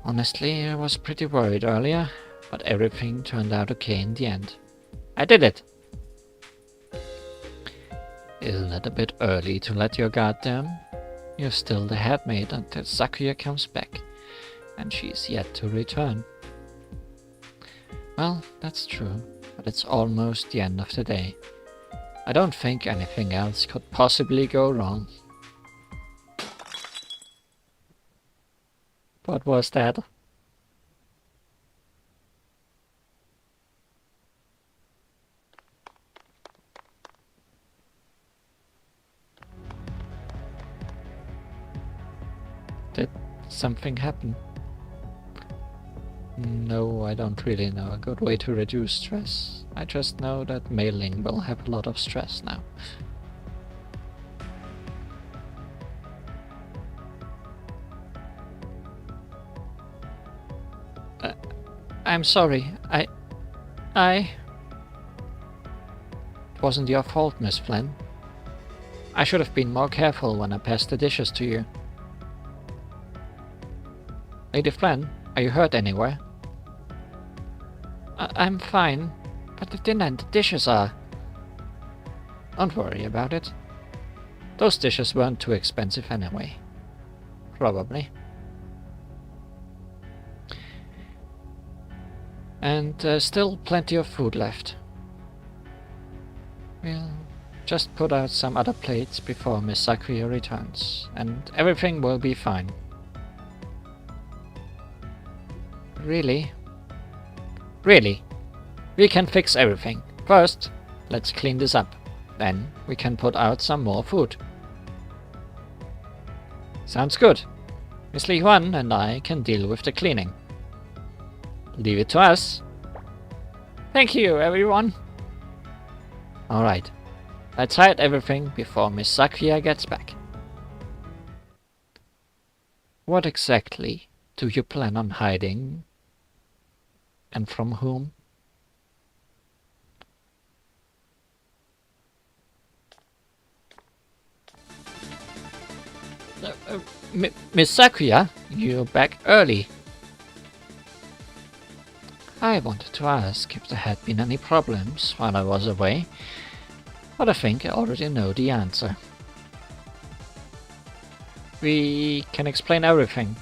Speaker 1: Honestly, I was pretty worried earlier, but everything turned out okay in the end. I did it. Isn't it a bit early to let your guard down? You're still the head maid until Sakuya comes back, and she's yet to return. Well, that's true, but it's almost the end of the day. I don't think anything else could possibly go wrong. What was that? Did something happen? No, I don't really know a good way to reduce stress. I just know that Mei-ling will have a lot of stress now. I'm sorry. It wasn't your fault, Miss Flynn. I should have been more careful when I passed the dishes to you. Lady Flan, are you hurt anywhere? I'm fine, but the dinner and the dishes are... Don't worry about it. Those dishes weren't too expensive anyway. Probably. And there's still plenty of food left. We'll just put out some other plates before Miss Sakuya returns, and everything will be fine. Really? Really? We can fix everything. First, let's clean this up. Then we can put out some more food. Sounds good. Miss Li Huan and I can deal with the cleaning. Leave it to us. Thank you, everyone. Alright. Let's hide everything before Miss Sakuya gets back. What exactly do you plan on hiding? And from whom? Miss Sakuya, you're back early. I wanted to ask if there had been any problems while I was away, but I think I already know the answer. We can explain everything.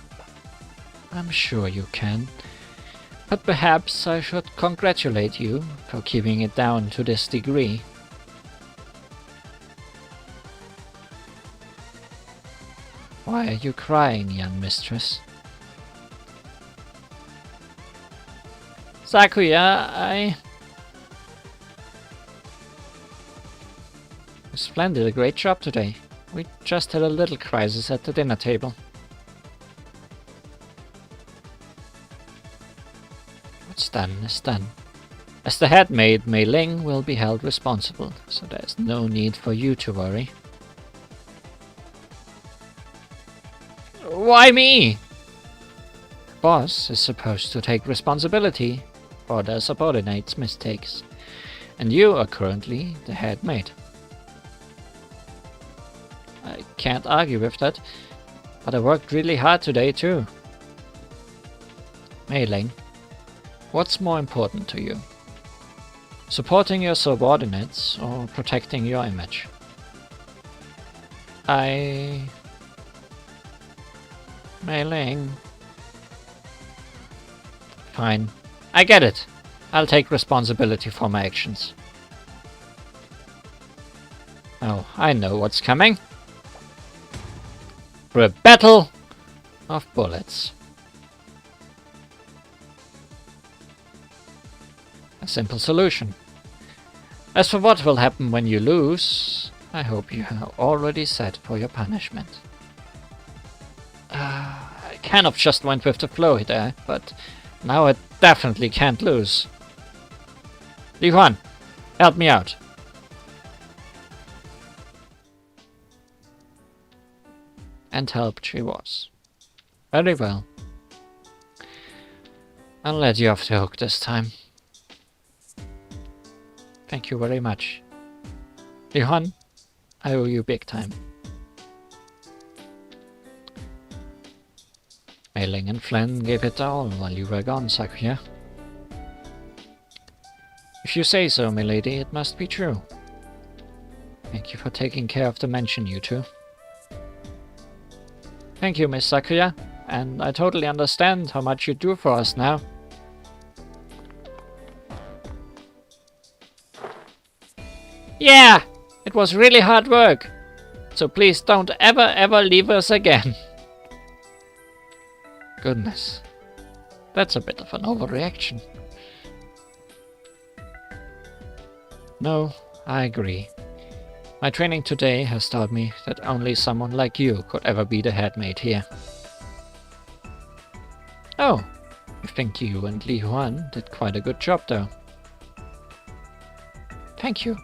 Speaker 1: I'm sure you can. But perhaps I should congratulate you for keeping it down to this degree. Why are you crying, young mistress? Sakuya, Miss Flan did a great job today. We just had a little crisis at the dinner table. What's done is done. As the head maid, Mei Ling will be held responsible, so there's no need for you to worry. Why me? The boss is supposed to take responsibility for their subordinates' mistakes, and you are currently the head maid. I can't argue with that, but I worked really hard today too. Mei Ling, what's more important to you? Supporting your subordinates or protecting your image? Mei Ling. Fine. I get it. I'll take responsibility for my actions. Oh, I know what's coming. For a battle of bullets. A simple solution. As for what will happen when you lose, I hope you are already set for your punishment. I kind of just went with the flow there, but now I definitely can't lose. Li Huan, help me out. And helped she was. Very well. I'll let you off the hook this time. Thank you very much. Li Huan, I owe you big time. Mei Ling and Flan gave it all while you were gone, Sakuya. If you say so, milady, it must be true. Thank you for taking care of the mansion, you two. Thank you, Miss Sakuya, and I totally understand how much you do for us now. Yeah! It was really hard work, so please don't ever leave us again. Goodness, that's a bit of an overreaction. No, I agree. My training today has taught me that only someone like you could ever be the head maid here. Oh, I think you and Li Huan did quite a good job though. Thank you.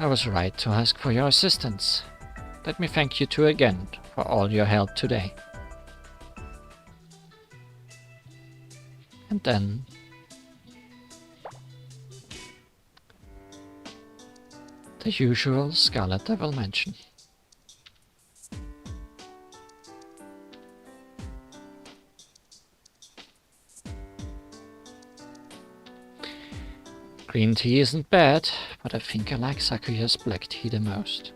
Speaker 1: I was right to ask for your assistance. Let me thank you two again for all your help today. And then the usual Scarlet Devil mansion. Green tea isn't bad, but I think I like Sakuya's black tea the most.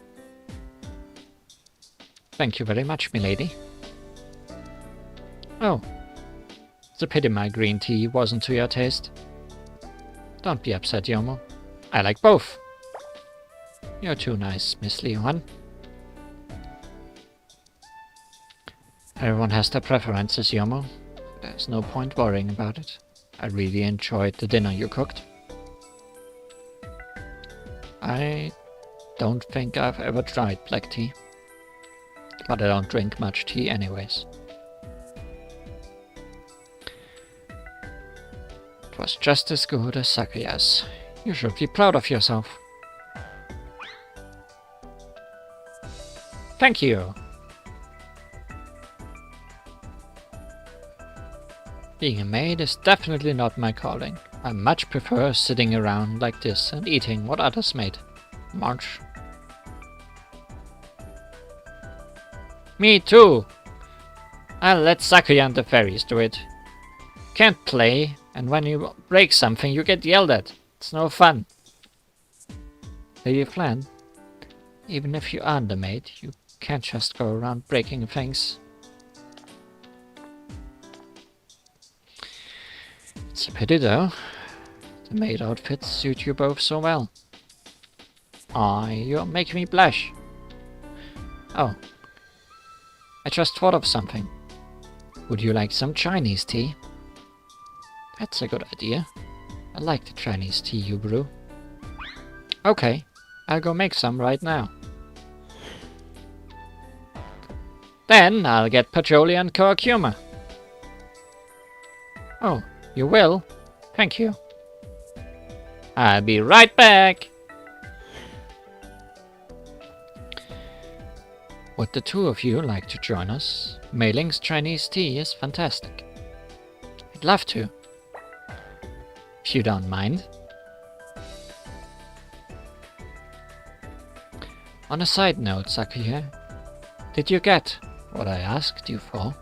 Speaker 1: Thank you very much, milady. Oh, it's a pity my green tea wasn't to your taste. Don't be upset, Yomo. I like both. You're too nice, Miss Li Huan. Everyone has their preferences, Yomo. There's no point worrying about it. I really enjoyed the dinner you cooked. I don't think I've ever tried black tea. But I don't drink much tea anyways. It was just as good as Sakuya's. You should be proud of yourself. Thank you. Being a maid is definitely not my calling. I much prefer sitting around like this and eating what others made. March. Me too! I'll let Sakuya and the fairies do it. Can't play, and when you break something you get yelled at. It's no fun. Lady Flan, even if you aren't the maid, you can't just go around breaking things. It's a pity though. The maid outfits suit you both so well. Aw, you're making me blush. Oh. I just thought of something. Would you like some Chinese tea? That's a good idea. I like the Chinese tea you brew. Okay, I'll go make some right now. Then I'll get patchouli and curcuma. Oh, you will? Thank you. I'll be right back. Would the two of you like to join us? Mei Ling's Chinese tea is fantastic. I'd love to. If you don't mind. On a side note, Sakuya, did you get what I asked you for?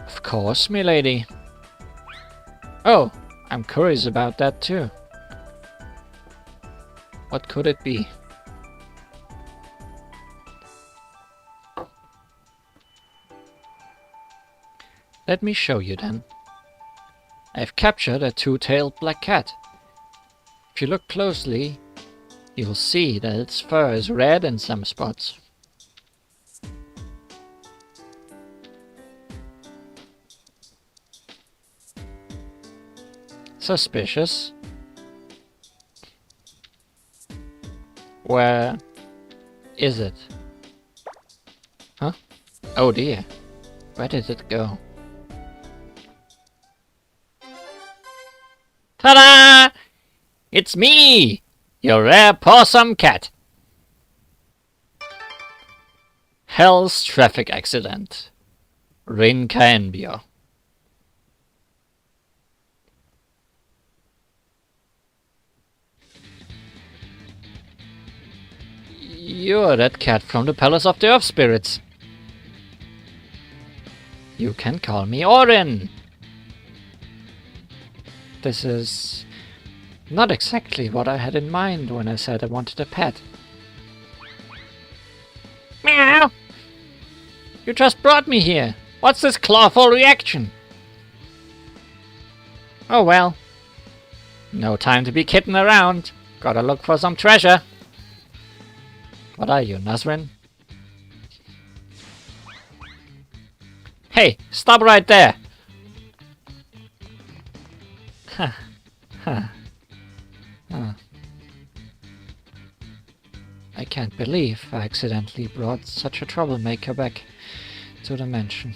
Speaker 1: Of course, milady. Oh, I'm curious about that too. What could it be? Let me show you then. I've captured a two-tailed black cat. If you look closely, you'll see that its fur is red in some spots. Suspicious. Where is it? Huh? Oh dear. Where did it go? Ta-da! It's me! Your rare possum cat! Hell's traffic accident. Rincaenbio. You're that cat from the Palace of the Earth Spirits. You can call me Orin. This is not exactly what I had in mind when I said I wanted a pet. Meow! You just brought me here. What's this clawful reaction? Oh well. No time to be kidding around. Gotta look for some treasure. What are you, Nazrin? Hey, stop right there! Huh. Huh. Huh. I can't believe I accidentally brought such a troublemaker back to the mansion.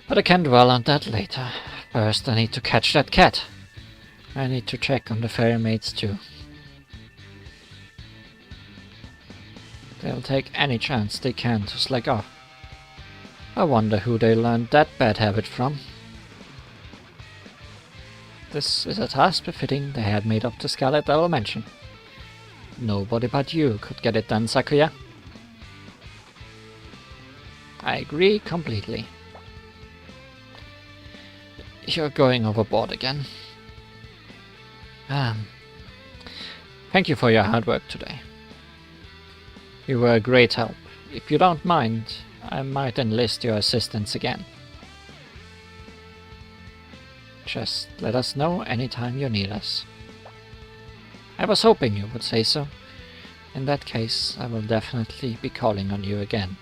Speaker 1: But I can dwell on that later. First I need to catch that cat. I need to check on the fairy maids too. They'll take any chance they can to slack off. I wonder who they learned that bad habit from. This is a task befitting the headmaid of the Scarlet Devil Mansion. Nobody but you could get it done, Sakuya. I agree completely. You're going overboard again. Thank you for your hard work today. You were a great help. If you don't mind, I might enlist your assistance again. Just let us know anytime you need us. I was hoping you would say so. In that case, I will definitely be calling on you again.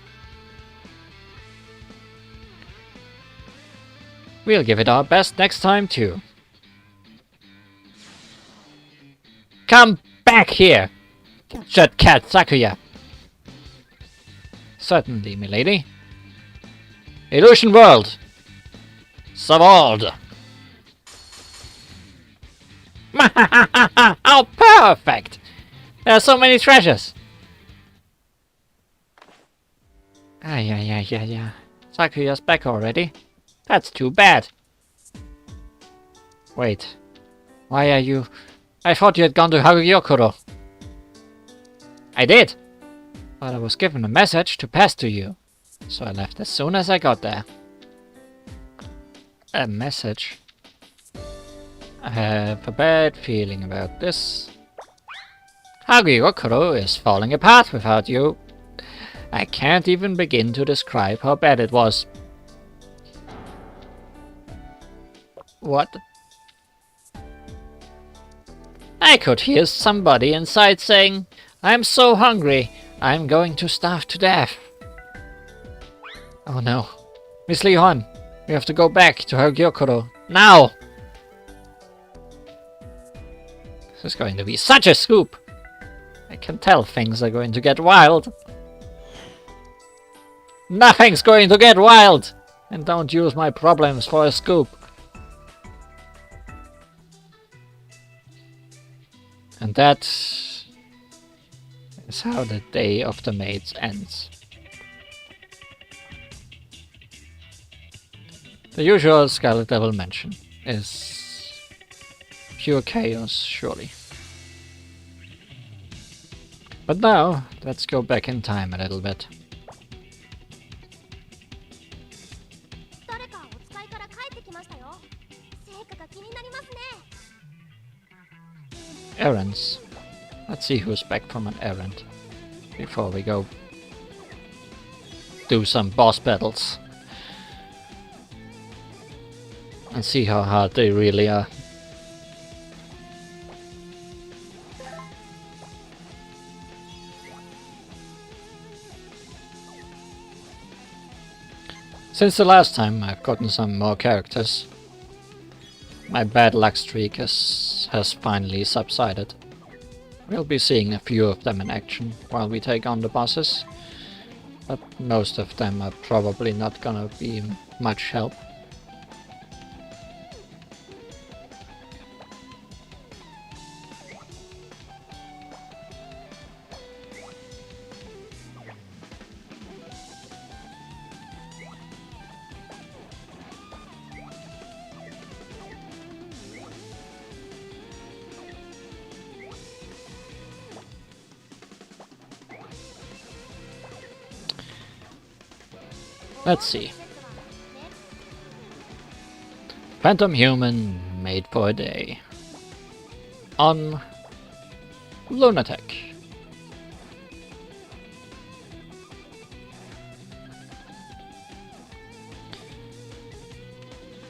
Speaker 1: We'll give it our best next time too. Come back here, Jet Cat Sakuya. Certainly, milady. Illusion World! Savold! How perfect! There are so many treasures! Yeah. Sakuya's back already? That's too bad. Wait. Why are you... I thought you had gone to Harugyokuro. I did. But I was given a message to pass to you. So I left as soon as I got there. A message? I have a bad feeling about this. Harugyokuro is falling apart without you. I can't even begin to describe how bad it was. What? I could hear somebody inside saying, "I'm so hungry, I'm going to starve to death." Oh no. Miss Li Huan, we have to go back to Harugyokuro. Now! This is going to be such a scoop! I can tell things are going to get wild. Nothing's going to get wild! And don't use my problems for a scoop. And that is how the day of the maids ends. The usual Scarlet Devil mansion is pure chaos, surely. But now, let's go back in time a little bit. Errands. Let's see who's back from an errand before we go do some boss battles and see how hard they really are. Since the last time, I've gotten some more characters. My bad luck streak has finally subsided. We'll be seeing a few of them in action while we take on the bosses, but most of them are probably not gonna be much help. Let's see. Phantom Human made for a day. On Lunatic.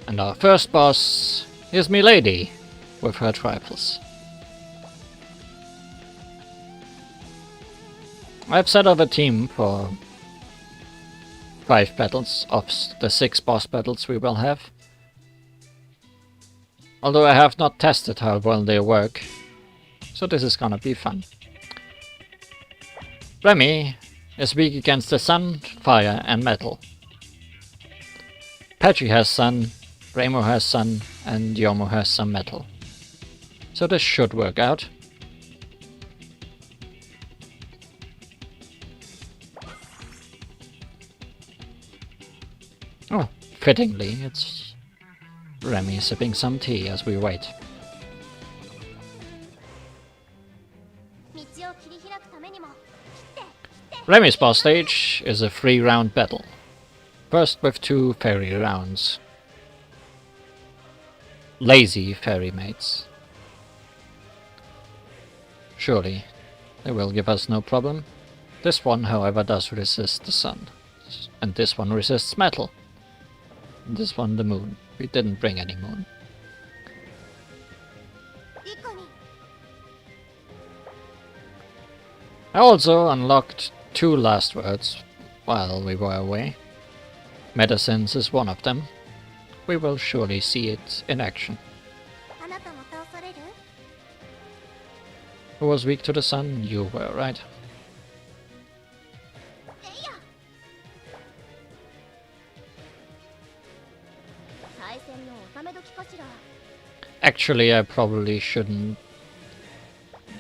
Speaker 1: And our first boss is Milady with her trifles. I've set up a team for 5 battles of the 6 boss battles we will have. Although I have not tested how well they work, so this is gonna be fun. Remy is weak against the sun, fire and metal. Patchy has sun, Remo has sun, and Yomo has some metal. So this should work out. Oh, fittingly, it's Remy sipping some tea as we wait. Remy's boss stage is a 3-round battle. First with 2 fairy rounds. lazy fairy mates. Surely they will give us no problem. This one, however, does resist the sun. And this one resists metal. And this one the moon. We didn't bring any moon. I also unlocked 2 last words while we were away. Medicines is one of them. We will surely see it in action. Who was weak to the sun? You were, right? Actually, I probably shouldn't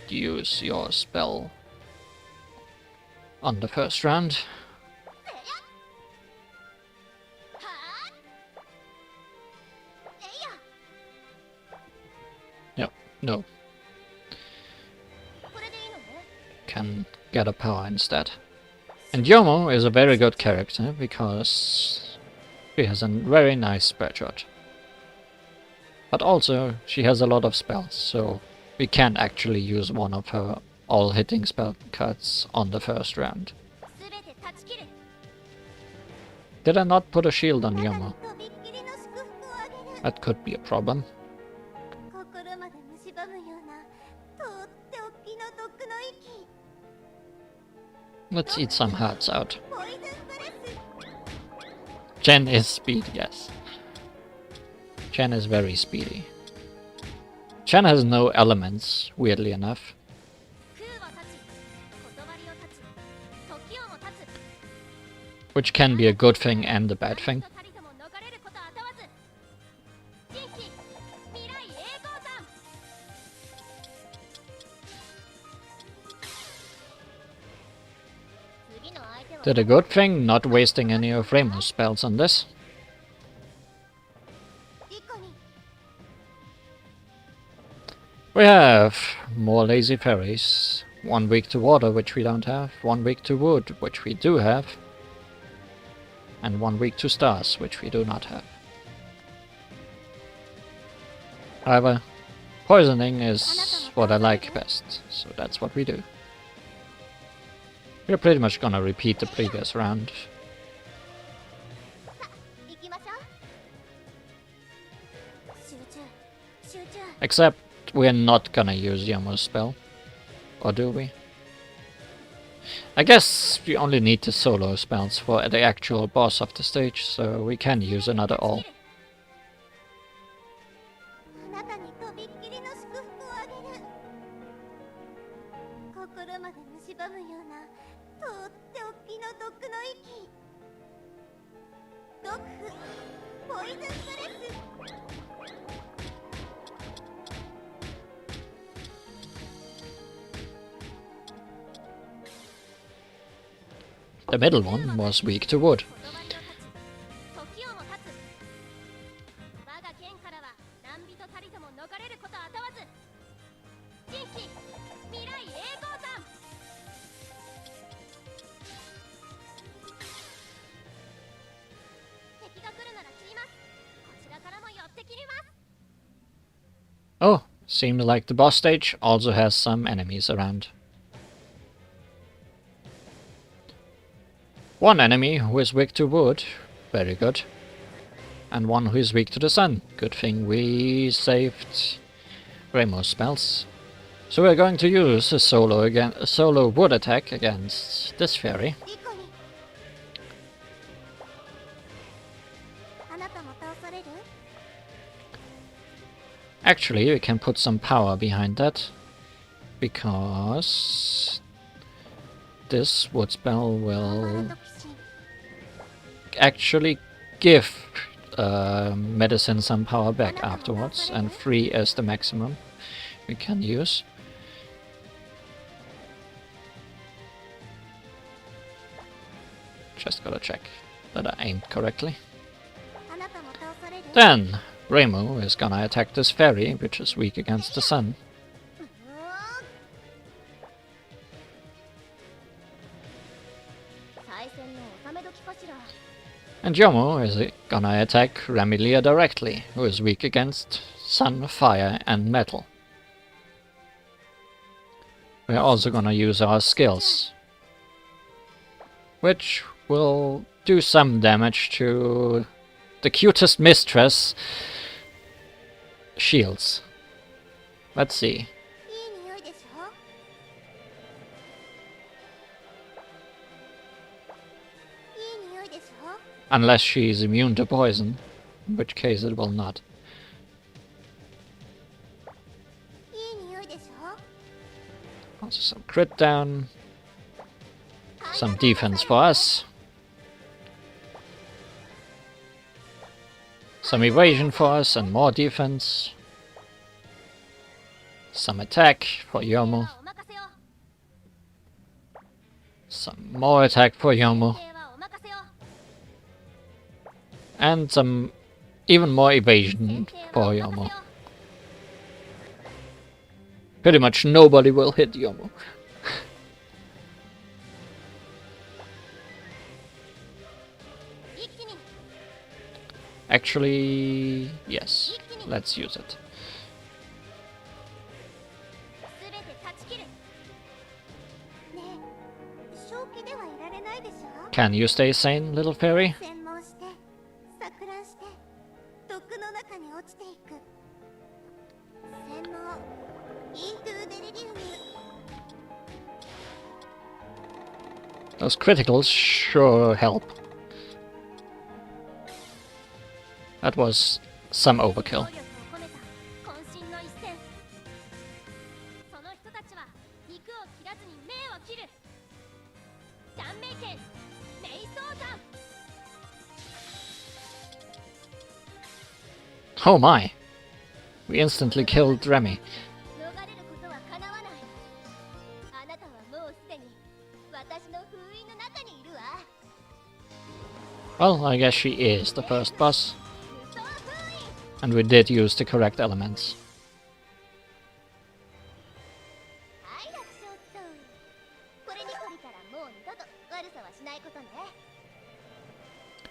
Speaker 1: use your spell on the first round. Yep, no. Can get a power instead. And Yomo is a very good character because she has a very nice spell chart. But also she has a lot of spells, so we can actually use one of her all-hitting spell cards on the first round. Did I not put a shield on Yomo? That could be a problem. Let's eat some hearts out. Jen is speedy, yes. Jen is very speedy. Jen has no elements, weirdly enough. Which can be a good thing and a bad thing. Did a good thing not wasting any of Reimu's spells on this. We have more lazy fairies. 1 week to water, which we don't have. 1 week to wood, which we do have. And 1 week to stars, which we do not have. However, poisoning is what I like best, so that's what we do. We're pretty much gonna repeat the previous round. Except we're not gonna use Yomo's spell. Or do we? I guess we only need the solo spells for the actual boss of the stage, so we can use another all. The middle one was weak to wood. Oh, seems like the boss stage also has some enemies around. One enemy who is weak to wood, very good. And one who is weak to the sun. Good thing we saved Reimu's spells. So we're going to use a solo wood attack against this fairy. Actually, we can put some power behind that, because this wood spell will actually give medicine some power back afterwards, and 3 is the maximum we can use. Just gotta check that I aimed correctly. Then Reimu is gonna attack this fairy, which is weak against the sun. And Yomo is gonna attack Remilia directly, who is weak against sun, fire and metal. We're also gonna use our skills, which will do some damage to the cutest mistress shields. Let's see. Unless she's immune to poison, in which case it will not. Also some crit down, some defense for us, some evasion for us and more defense, some attack for Yomo, some more attack for Yomo, and some even more evasion for Yomo. Pretty much nobody will hit Yomo. Actually, yes, let's use it. Can you stay sane, little fairy? Those criticals sure help. That was some overkill. Oh my! We instantly killed Remy. Well, I guess she is the first boss. And we did use the correct elements.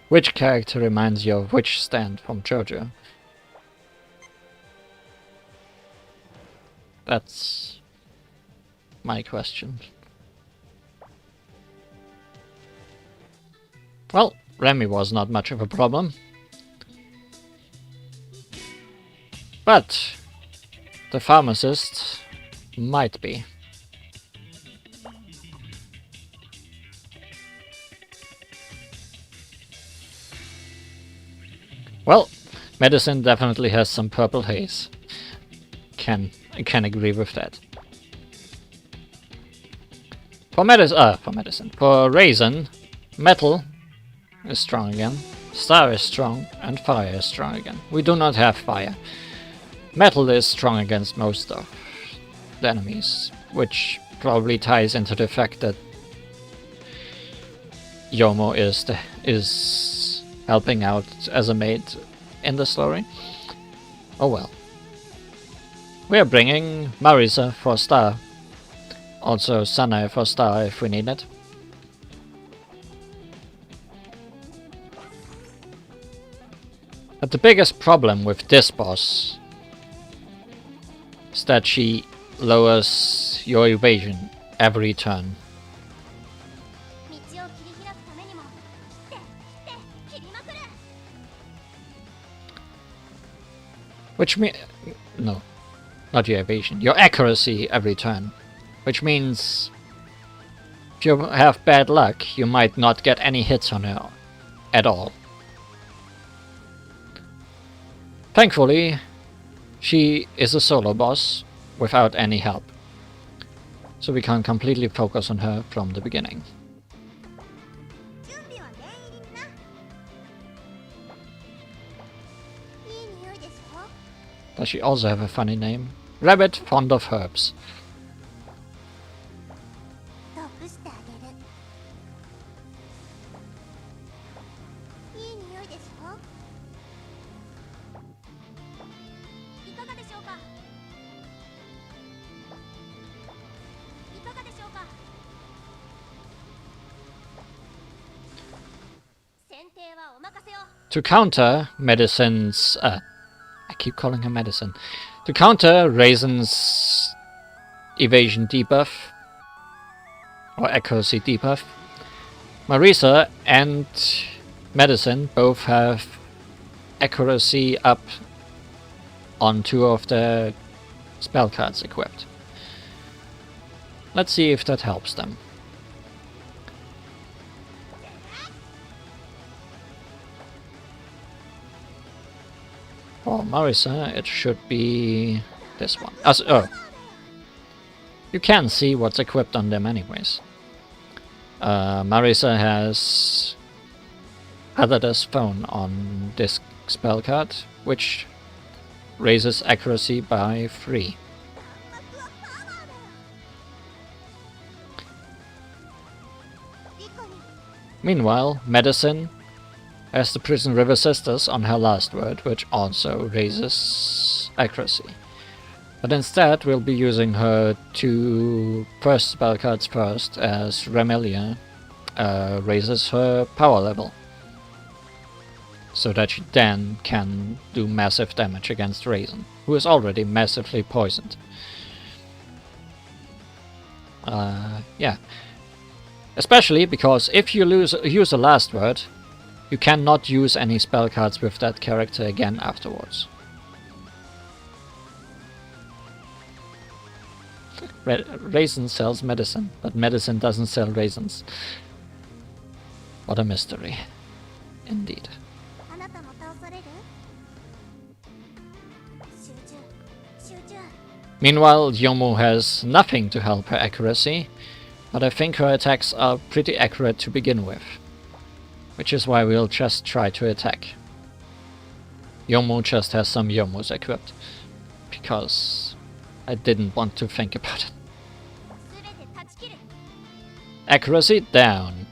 Speaker 1: Which character reminds you of which stand from JoJo? That's my question. Well, Remy was not much of a problem. But the pharmacist might be. Well, medicine definitely has some purple haze. I can agree with that. For medicine. For Raisin, metal is strong again, star is strong, and fire is strong again. We do not have fire. Metal is strong against most of the enemies, which probably ties into the fact that Yomo is helping out as a maid in the story. Oh well. We are bringing Marisa for star. Also Sanae for star if we need it. But the biggest problem with this boss is that she lowers your evasion every turn. Which means... no, not your evasion, your accuracy every turn. Which means if you have bad luck, you might not get any hits on her at all. Thankfully, she is a solo boss without any help, so we can completely focus on her from the beginning. Does she also have a funny name? Rabbit fond of herbs. To counter Medicine's... I keep calling her Medicine. To counter Raisin's evasion debuff, or accuracy debuff, Marisa and Medicine both have accuracy up on 2 of their spell cards equipped. Let's see if that helps them. For Marisa, it should be this one. Oh, you can see what's equipped on them anyways. Marisa has Hazardous Phone on this spell card, which raises accuracy by 3. Meanwhile, Medicine has the Prison River Sisters on her last word, which also raises accuracy. But instead we'll be using her 2 first spell cards first, as Remelia raises her power level, so that she then can do massive damage against Raisin, who is already massively poisoned. Yeah. Especially because if you use a last word, you cannot use any spell cards with that character again afterwards. Raisin sells medicine, but medicine doesn't sell raisins. What a mystery, indeed. Meanwhile, Yomu has nothing to help her accuracy, but I think her attacks are pretty accurate to begin with, which is why we'll just try to attack. Yomu just has some Yomus equipped, because I didn't want to think about it. Accuracy down.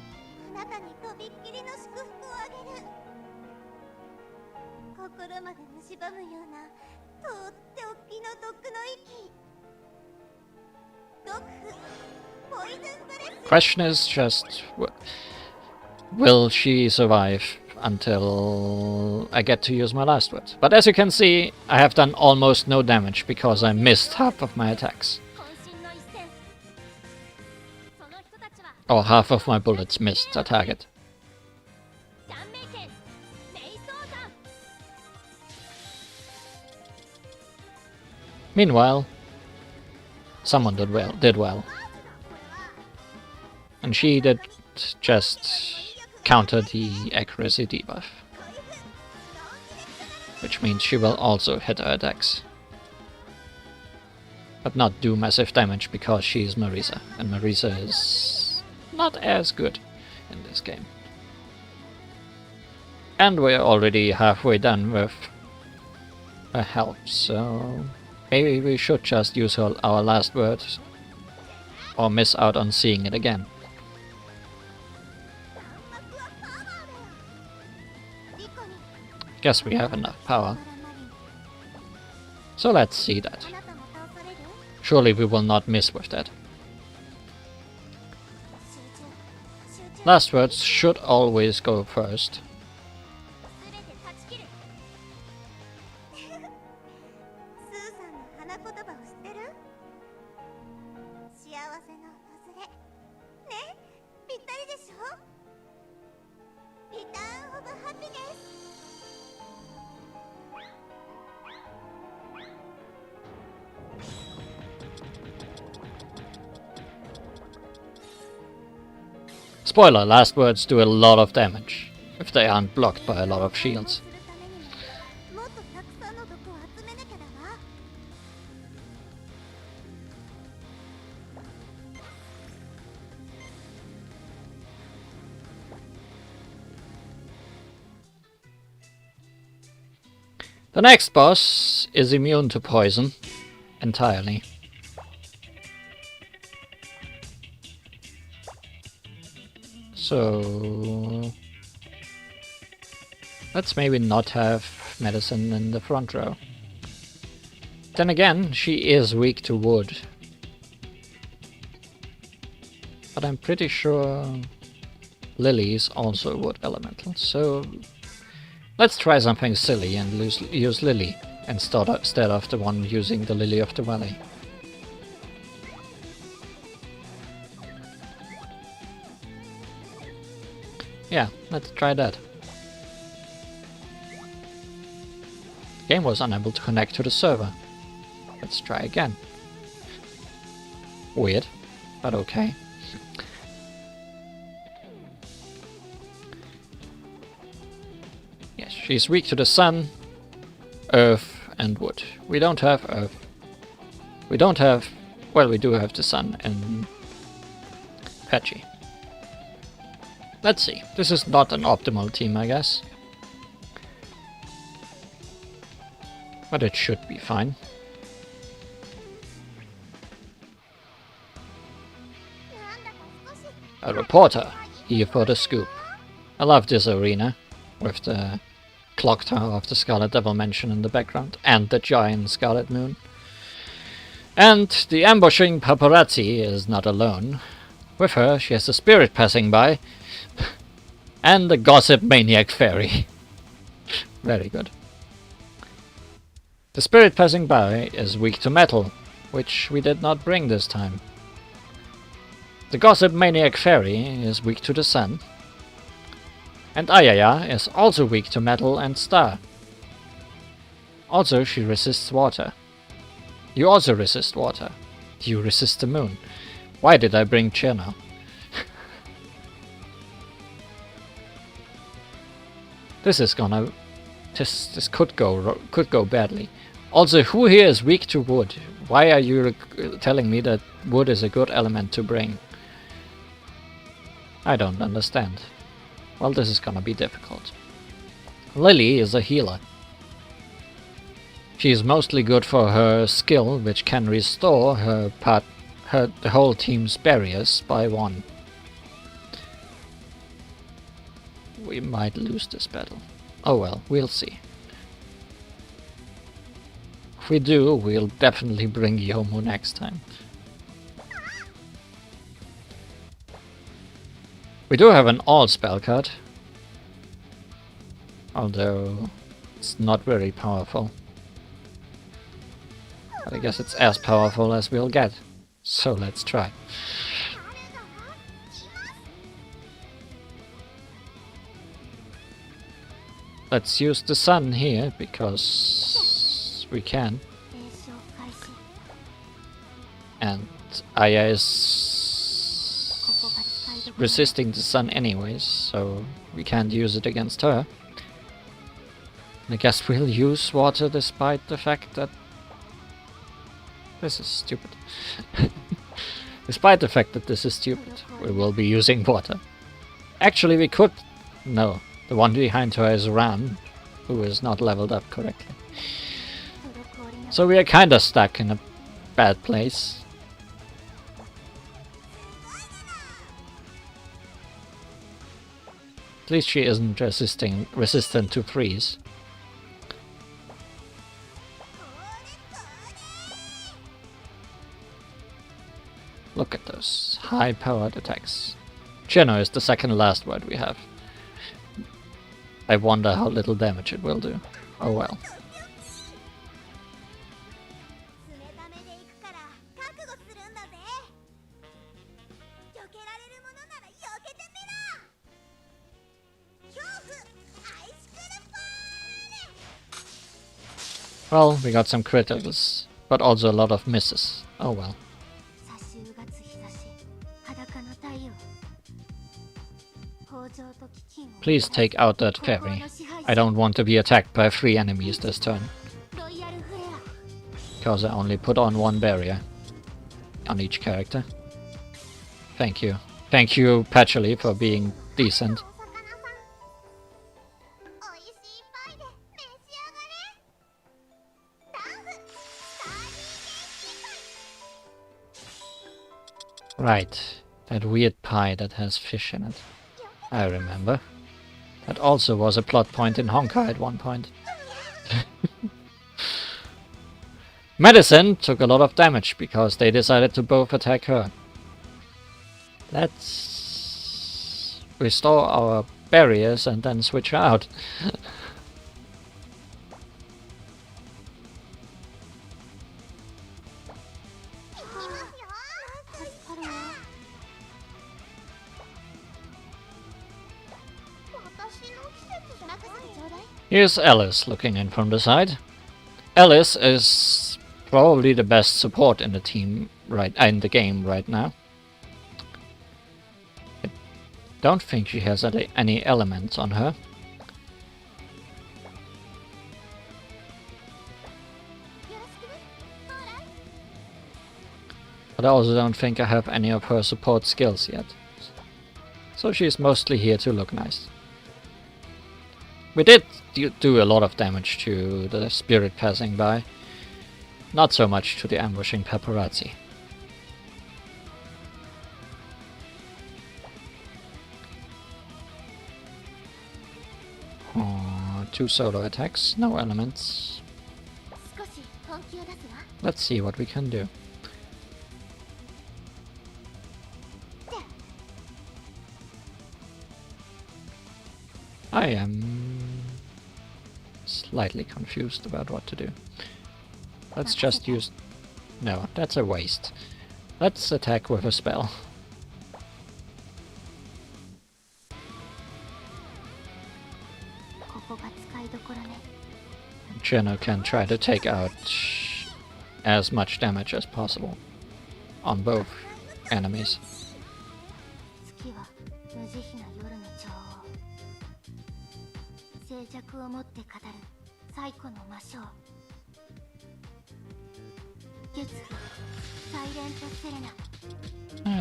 Speaker 1: Question is just, will she survive until I get to use my last word? But as you can see, I have done almost no damage because I missed half of my attacks. Or half of my bullets missed a target. Meanwhile, someone did well. And she did just counter the accuracy debuff, which means she will also hit her attacks, but not do massive damage because she is Marisa, and Marisa is not as good in this game. And we're already halfway done with her help, so maybe we should just use our last word or miss out on seeing it again. Guess we have enough power. So let's see that. Surely we will not miss with that. Last words should always go first. Spoiler, last words do a lot of damage, if they aren't blocked by a lot of shields. The next boss is immune to poison entirely. So let's maybe not have medicine in the front row. Then again, she is weak to wood. But I'm pretty sure Lily is also a wood elemental, so Let's try something silly and use Lily instead of the one using the Lily of the Valley. Yeah, let's try that. The game was unable to connect to the server. Let's try again. Weird, but okay. Yes, she's weak to the sun, earth and wood. We don't have earth. We don't have... well, we do have the sun and Patchy. Let's see. This is not an optimal team, I guess. But it should be fine. A reporter, here for the scoop. I love this arena, with the clock tower of the Scarlet Devil Mansion in the background, and the giant Scarlet Moon. And the ambushing paparazzi is not alone. With her, she has a spirit passing by, and the gossip maniac fairy. Very good. The spirit passing by is weak to metal, which we did not bring this time. The gossip maniac fairy is weak to the sun. And Ayaya is also weak to metal and star. Also, she resists water. You also resist water. You resist the moon. Why did I bring Cherno? This is gonna... This could go badly. Also, who here is weak to wood? Why are you telling me that wood is a good element to bring? I don't understand. Well, this is gonna be difficult. Lily is a healer. She is mostly good for her skill, which can restore the whole team's barriers by 1. We might lose this battle. Oh well, we'll see. If we do, we'll definitely bring Yomu next time. We do have an all spell card, although it's not very powerful. But I guess it's as powerful as we'll get, so let's try. Let's use the sun here, because we can. And Aya is resisting the sun anyways, so we can't use it against her. I guess we'll use water despite the fact that... This is stupid. Despite the fact that this is stupid, we will be using water. Actually, we could... No, the one behind her is Ram, who is not leveled up correctly. So we are kinda stuck in a bad place. At least she isn't resistant to freeze. Look at those high-powered attacks. Chino is the second last word we have. I wonder how little damage it will do. Oh well. Well, we got some criticals, but also a lot of misses. Oh well. Please take out that fairy. I don't want to be attacked by 3 enemies this turn. Because I only put on 1 barrier on each character. Thank you. Thank you, Patchy, for being decent. Right, that weird pie that has fish in it. I remember. That also was a plot point in Honkai at one point. Medicine took a lot of damage because they decided to both attack her. Let's restore our barriers and then switch her out. Here's Alice looking in from the side. Alice is probably the best support in the team in the game right now. I don't think she has any elements on her. But I also don't think I have any of her support skills yet. So she's mostly here to look nice. We did do a lot of damage to the spirit passing by. Not so much to the ambushing paparazzi. Oh, 2 solo attacks, no elements. Let's see what we can do. I am slightly confused about what to do. Let's just use... No, that's a waste. Let's attack with a spell. Geno can try to take out as much damage as possible on both enemies.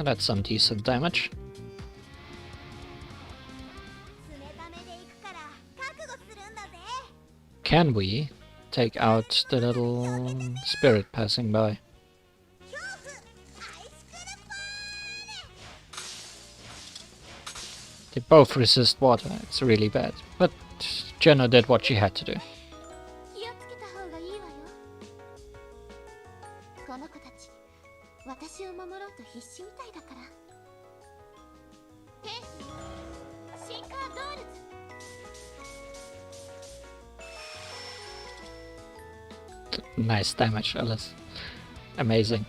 Speaker 1: That's some decent damage. Can we take out the little spirit passing by? They both resist water, it's really bad. But Geno did what she had to do. Nice damage, Alice. Amazing.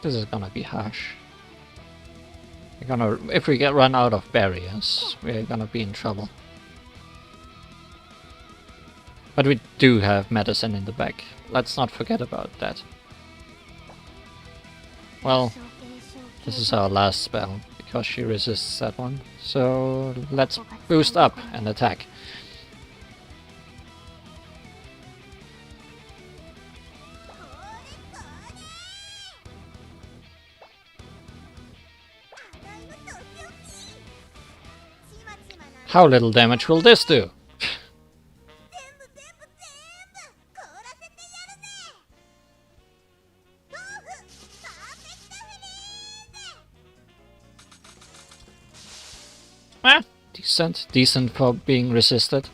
Speaker 1: This is gonna be harsh. If we get run out of barriers, we're gonna be in trouble. But we do have medicine in the back. Let's not forget about that. Well, this is our last spell, because she resists that one. So let's boost up and attack. How little damage will this do? Decent for being resisted.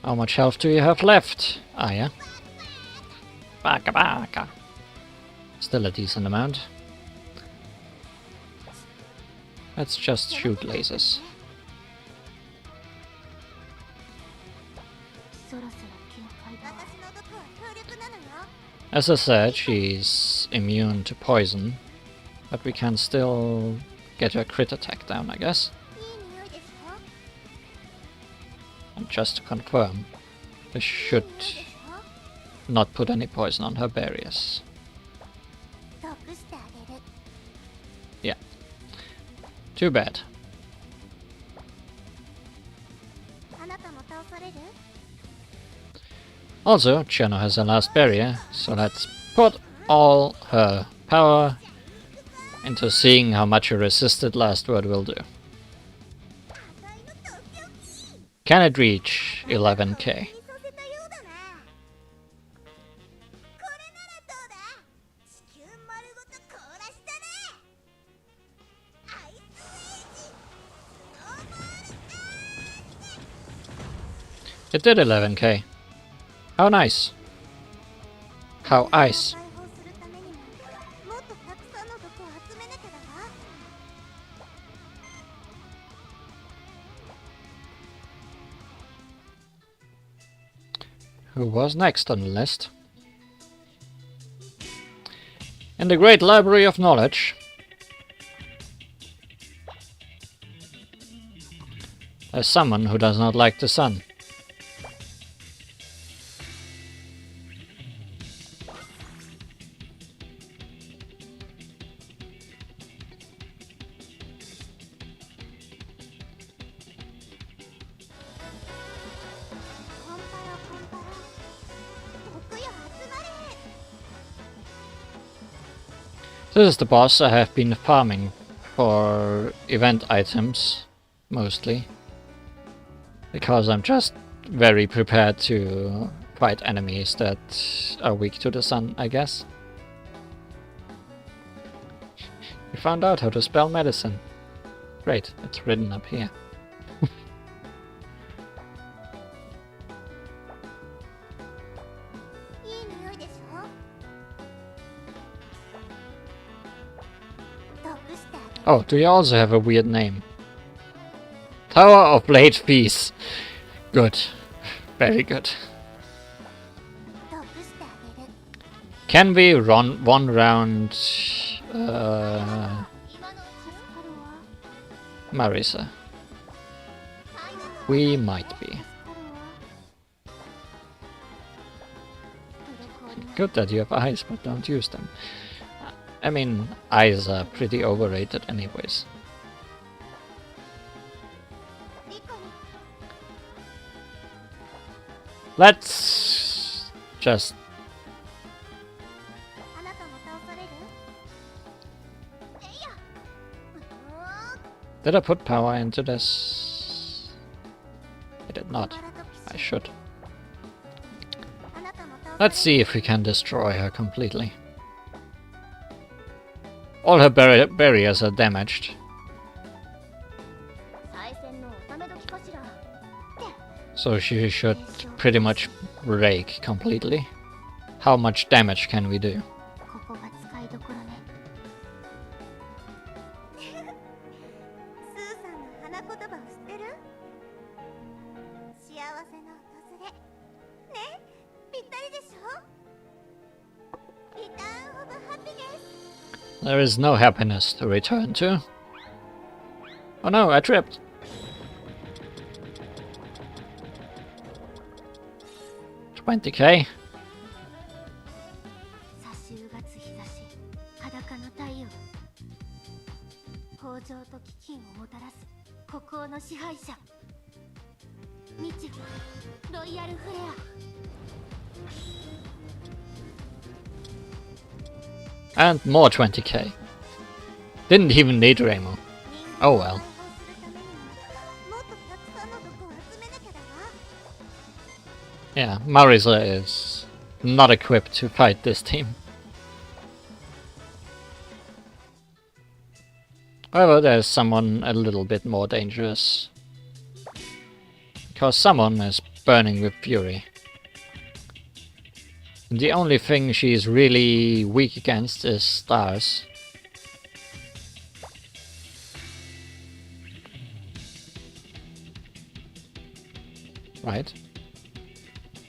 Speaker 1: How much health do you have left? Ah, yeah. Baka baka. Still a decent amount. Let's just shoot lasers. As I said, she's immune to poison, but we can still get her crit attack down, I guess. And just to confirm, this should not put any poison on her barriers. Yeah. Too bad. Also, Geno has her last barrier, so let's put all her power into seeing how much a resisted last word will do. Can it reach 11k? It did 11k. How nice. How ice. Who was next on the list? In the Great Library of Knowledge, there's someone who does not like the sun. This is the boss I have been farming for event items, mostly. Because I'm just very prepared to fight enemies that are weak to the sun, I guess. We found out how to spell medicine. Great, it's written up here. Oh, do you also have a weird name? Tower of Late Peace. Good. Very good. Can we run one round Marisa? We might be. Good that you have eyes, but don't use them. I mean, eyes are pretty overrated anyways. Let's just... Did I put power into this? I did not. I should. Let's see if we can destroy her completely. All her barriers are damaged. So she should pretty much break completely. How much damage can we do? There is no happiness to return to. Oh no, I tripped. $20k. And more 20k. Didn't even need Remo. Oh well. Yeah, Marisa is not equipped to fight this team. However, there's someone a little bit more dangerous. Because someone is burning with fury. And the only thing she's really weak against is stars. Right?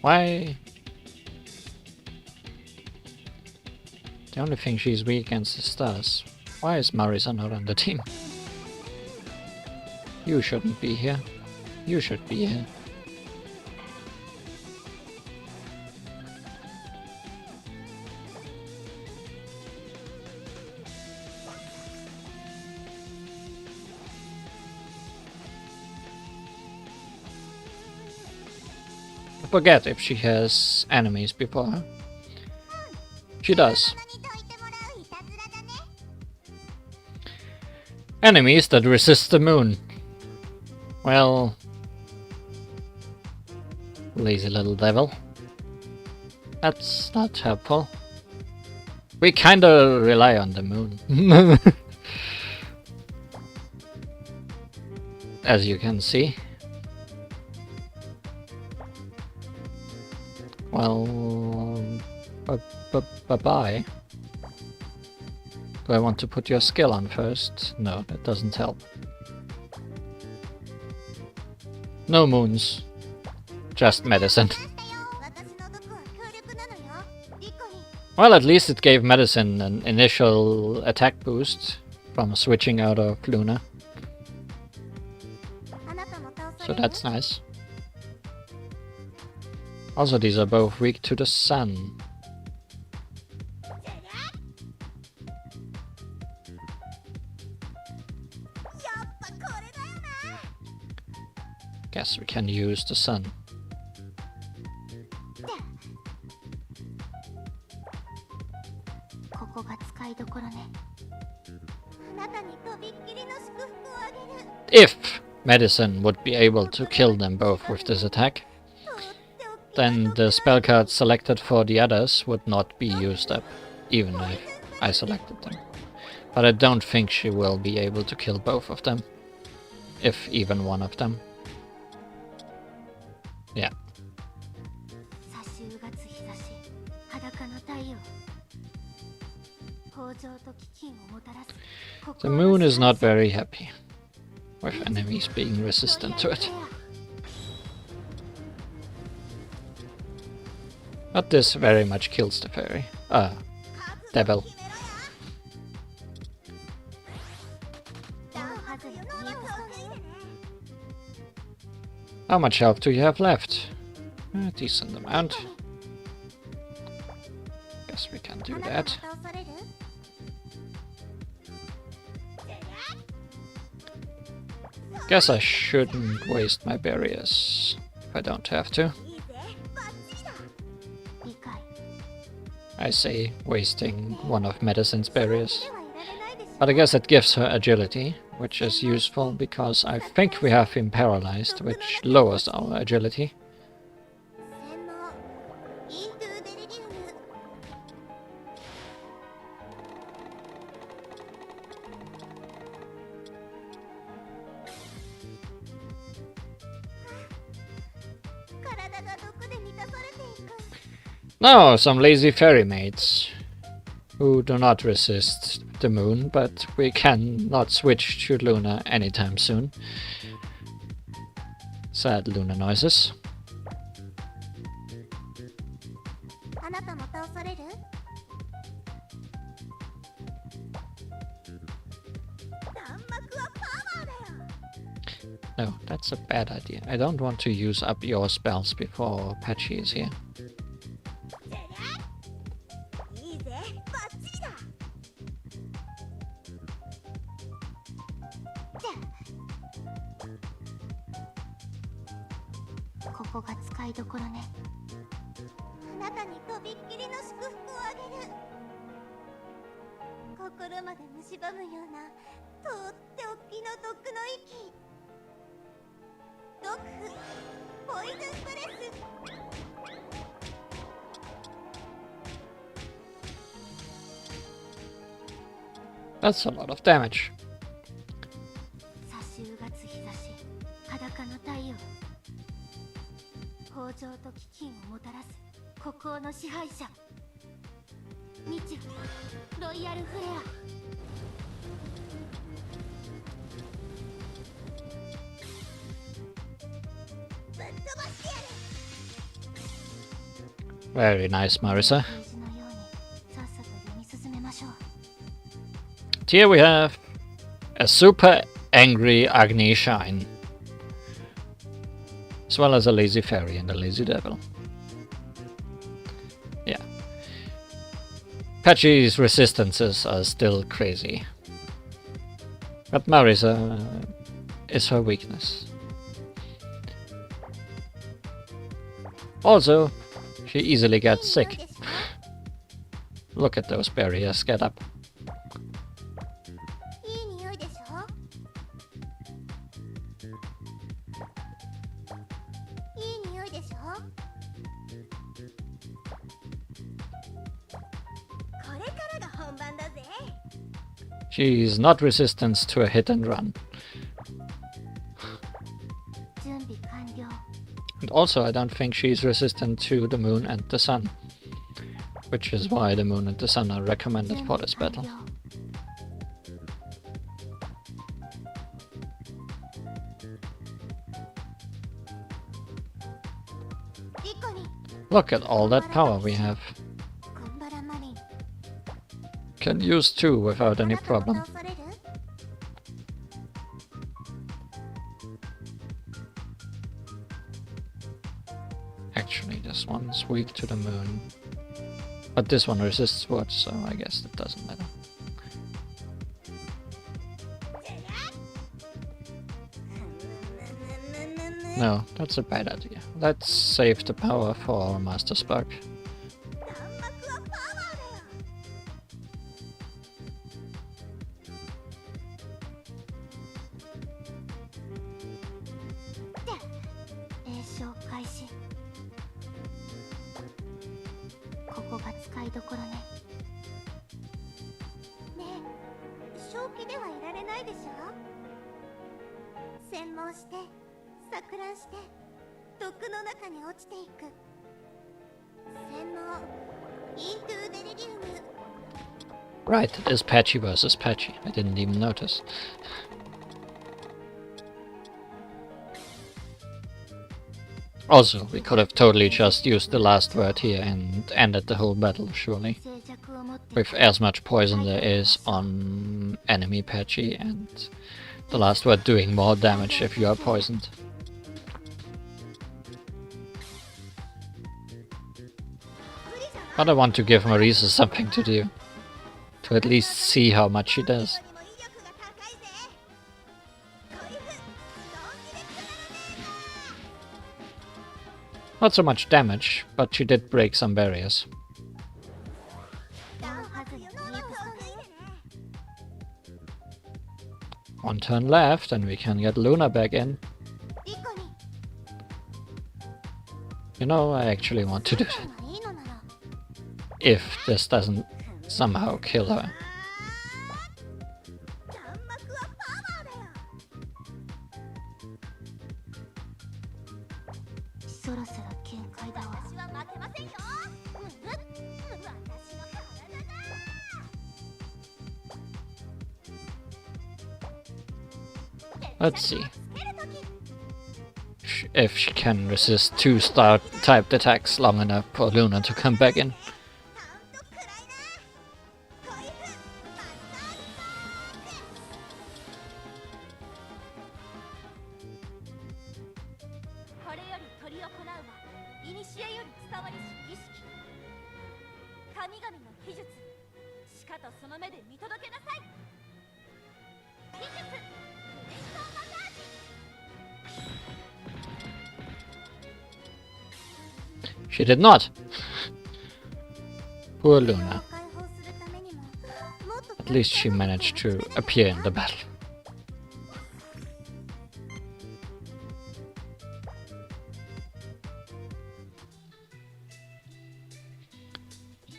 Speaker 1: Why? The only thing she's weak against is stars. Why is Marisa not on the team? You shouldn't be here. You should be here. I forget if she has enemies before her. She does. Enemies that resist the moon. Well, Lazy little devil. That's not helpful. We kinda rely on the moon. As you can see. Well, bye-bye. Do I want to put your skill on first? No, that doesn't help. No moons. Just medicine. Well, at least it gave medicine an initial attack boost from switching out of Luna. So that's nice. Also, these are both weak to the sun. Guess we can use the sun. If medicine would be able to kill them both with this attack, then the spell cards selected for the others would not be used up, even if I selected them. But I don't think she will be able to kill both of them, if even one of them. Yeah. The moon is not very happy with enemies being resistant to it. But this very much kills the fairy. Devil. How much health do you have left? A decent amount. Guess we can do that. Guess I shouldn't waste my barriers if I don't have to. I say wasting one of Medicine's barriers. But I guess it gives her agility, which is useful because I think we have him paralyzed, which lowers our agility. No, some lazy fairy maids who do not resist the moon, but we cannot switch to Luna anytime soon. Sad Luna noises. No, that's a bad idea. I don't want to use up your spells before Patchy is here. That's a lot of damage. Very nice, Marisa. Here we have a super angry Agni Shine, as well as a lazy fairy and a lazy devil. Yeah. Patchy's resistances are still crazy, but Marisa is her weakness. Also, she easily gets sick. Look at those barriers get up. She's not resistant to a hit and run. And also, I don't think she's resistant to the moon and the sun, which is why the moon and the sun are recommended for this battle. Look at all that power we have. Can use 2 without any problem. Actually, this one's weak to the moon. But this one resists wood, so I guess it doesn't matter. No, that's a bad idea. Let's save the power for our Master Spark. Right, it is Patchy versus Patchy. I didn't even notice. Also, we could have totally just used the last word here and ended the whole battle, surely. With as much poison there is on enemy Patchy and the last word doing more damage if you are poisoned. But I want to give Marisa something to do. To at least see how much she does. Not so much damage, but she did break some barriers. One turn left and we can get Luna back in. You know, I actually want to do that. If this doesn't somehow kill her. Let's see if she can resist 2 star-typed attacks long enough for Luna to come back in. She did not. Poor Luna. At least she managed to appear in the battle.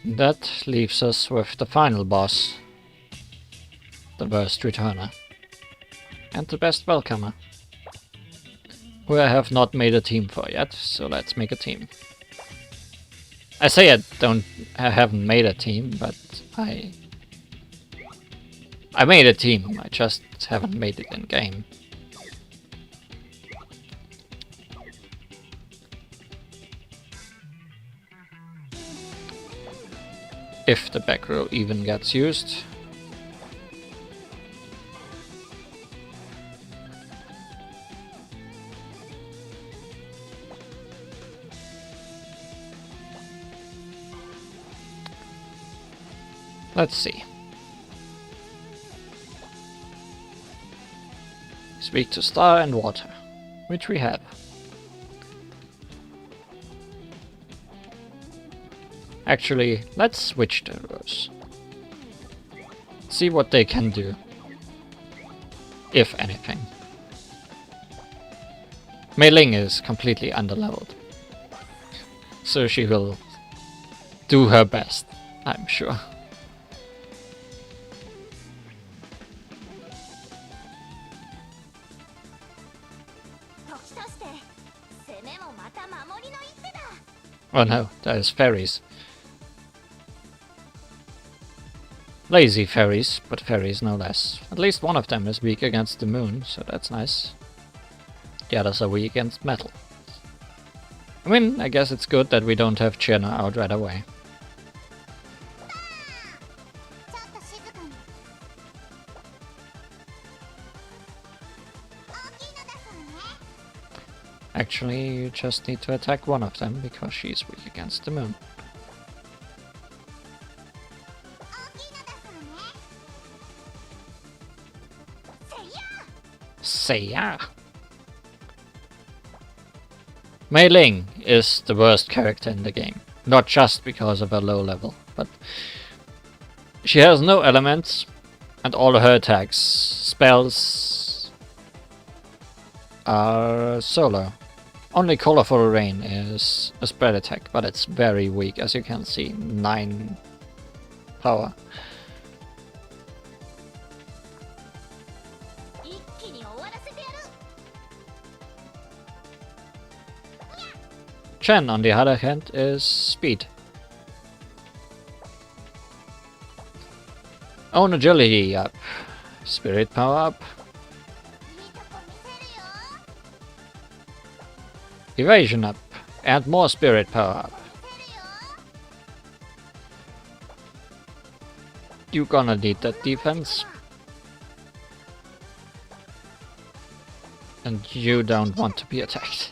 Speaker 1: That leaves us with the final boss, the worst returner, and the best welcomer, who I have not made a team for yet, so let's make a team. I say I haven't made a team, but I made a team, I just haven't made it in game. If the back row even gets used. Let's see. Speak to Star and Water, which we have. Actually, let's switch the rows. See what they can do. If anything. Mei Ling is completely underleveled. So she will do her best, I'm sure. Oh no, there's fairies. Lazy fairies, but fairies no less. At least one of them is weak against the moon, so that's nice. The others are weak against metal. I mean, I guess it's good that we don't have Chena out right away. Actually, you just need to attack one of them, because she's weak against the moon. Seiya! Mei Ling is the worst character in the game. Not just because of her low level, but she has no elements, and all her attacks, spells are solo. Only Colorful Rain is a spread attack, but it's very weak, as you can see, 9 power. Chen, on the other hand, is speed. Own agility up, spirit power up, evasion up, and more spirit power up. You're gonna need that defense. And you don't want to be attacked.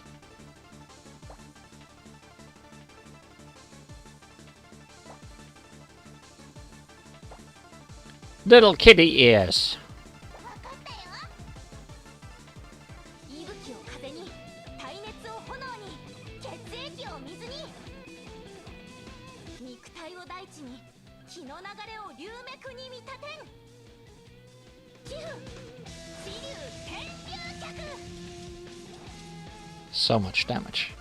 Speaker 1: Little kitty ears. So much damage.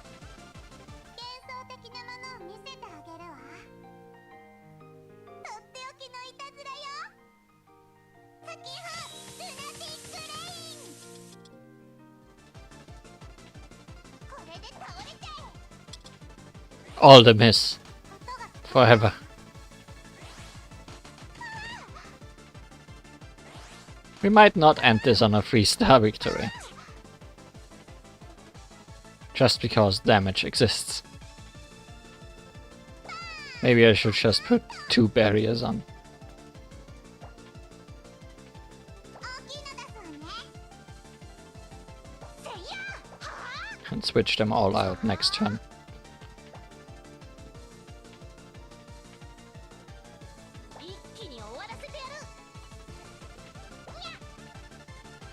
Speaker 1: All the miss. Forever. We might not end this on a 3-star victory. Just because damage exists. Maybe I should just put 2 barriers on. And switch them all out next turn.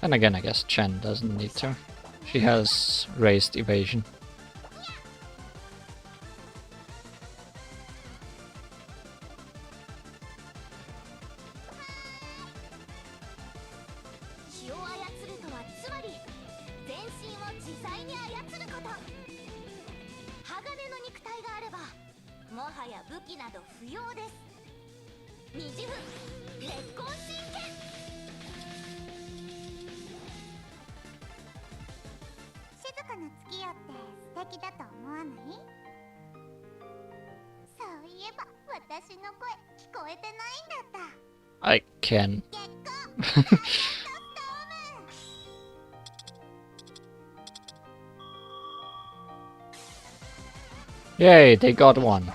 Speaker 1: And again, I guess Chen doesn't need to. She has raised evasion. I can. Yay, they got one.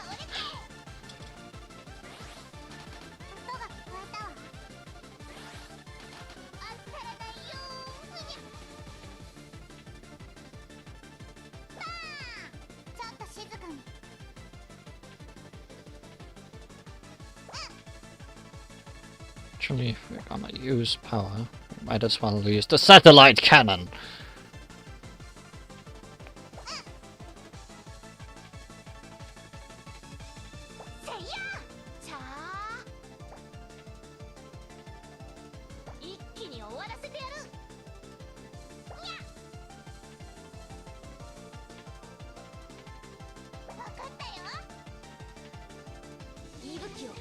Speaker 1: Actually, if we're gonna use power, we might as well use the satellite cannon.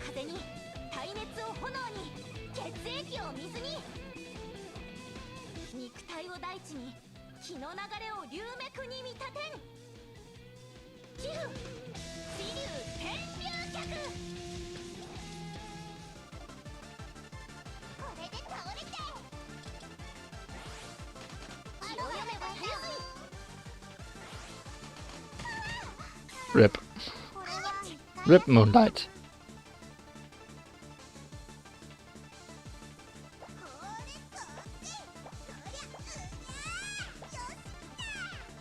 Speaker 2: 風に耐熱を炎に血液を水に肉体を大地に気の流れを龍脈に見立てん気風飛龍天竜脚これで倒れて気を読めばたやすい
Speaker 1: RIP. RIP Moonlight.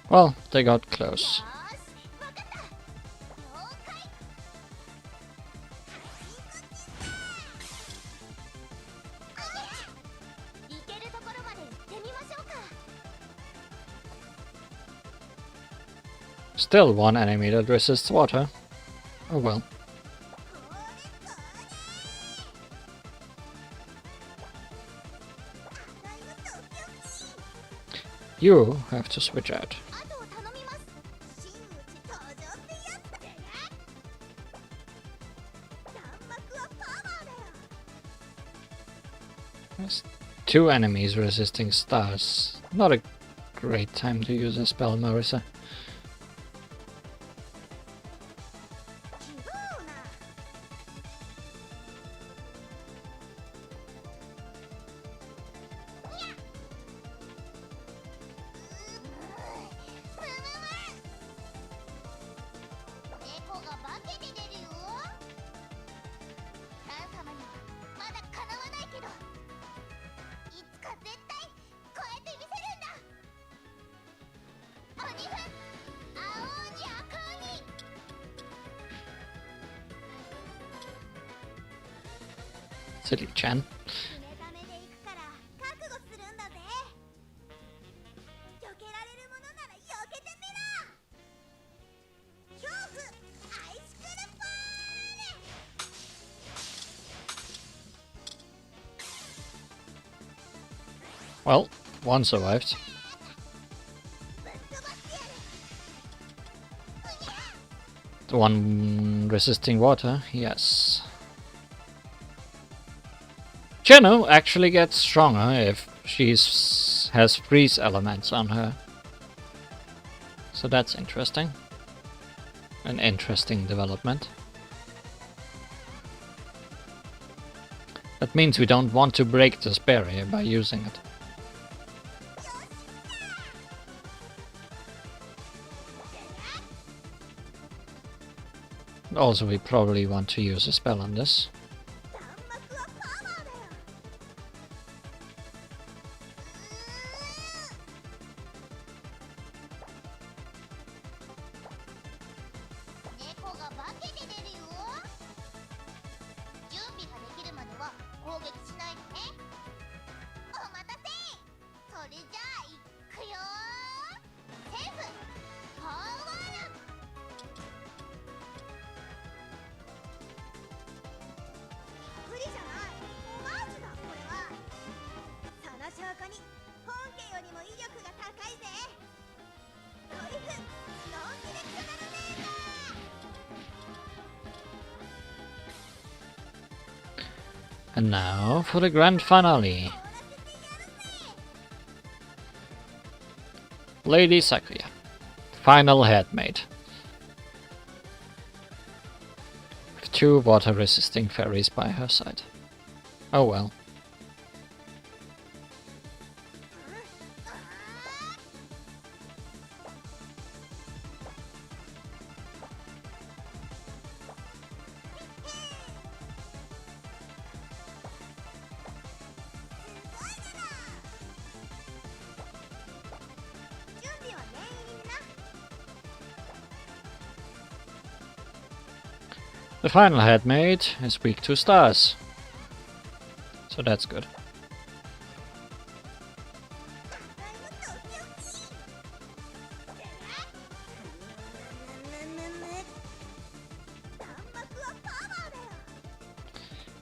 Speaker 1: Well, they got close. Still one enemy that resists water. Oh well. You have to switch out. There's 2 enemies resisting stars. Not a great time to use a spell, Marissa. Silly Chan. Well, one survived. The one resisting water, yes. Cheno actually gets stronger if she has freeze elements on her. So that's interesting. An interesting development. That means we don't want to break this barrier by using it. Also, we probably want to use a spell on this. And now for the grand finale. Lady Sakuya, final headmaid. With 2 water-resisting fairies by her side. Oh well. The final headmaid is weak to stars, so that's good.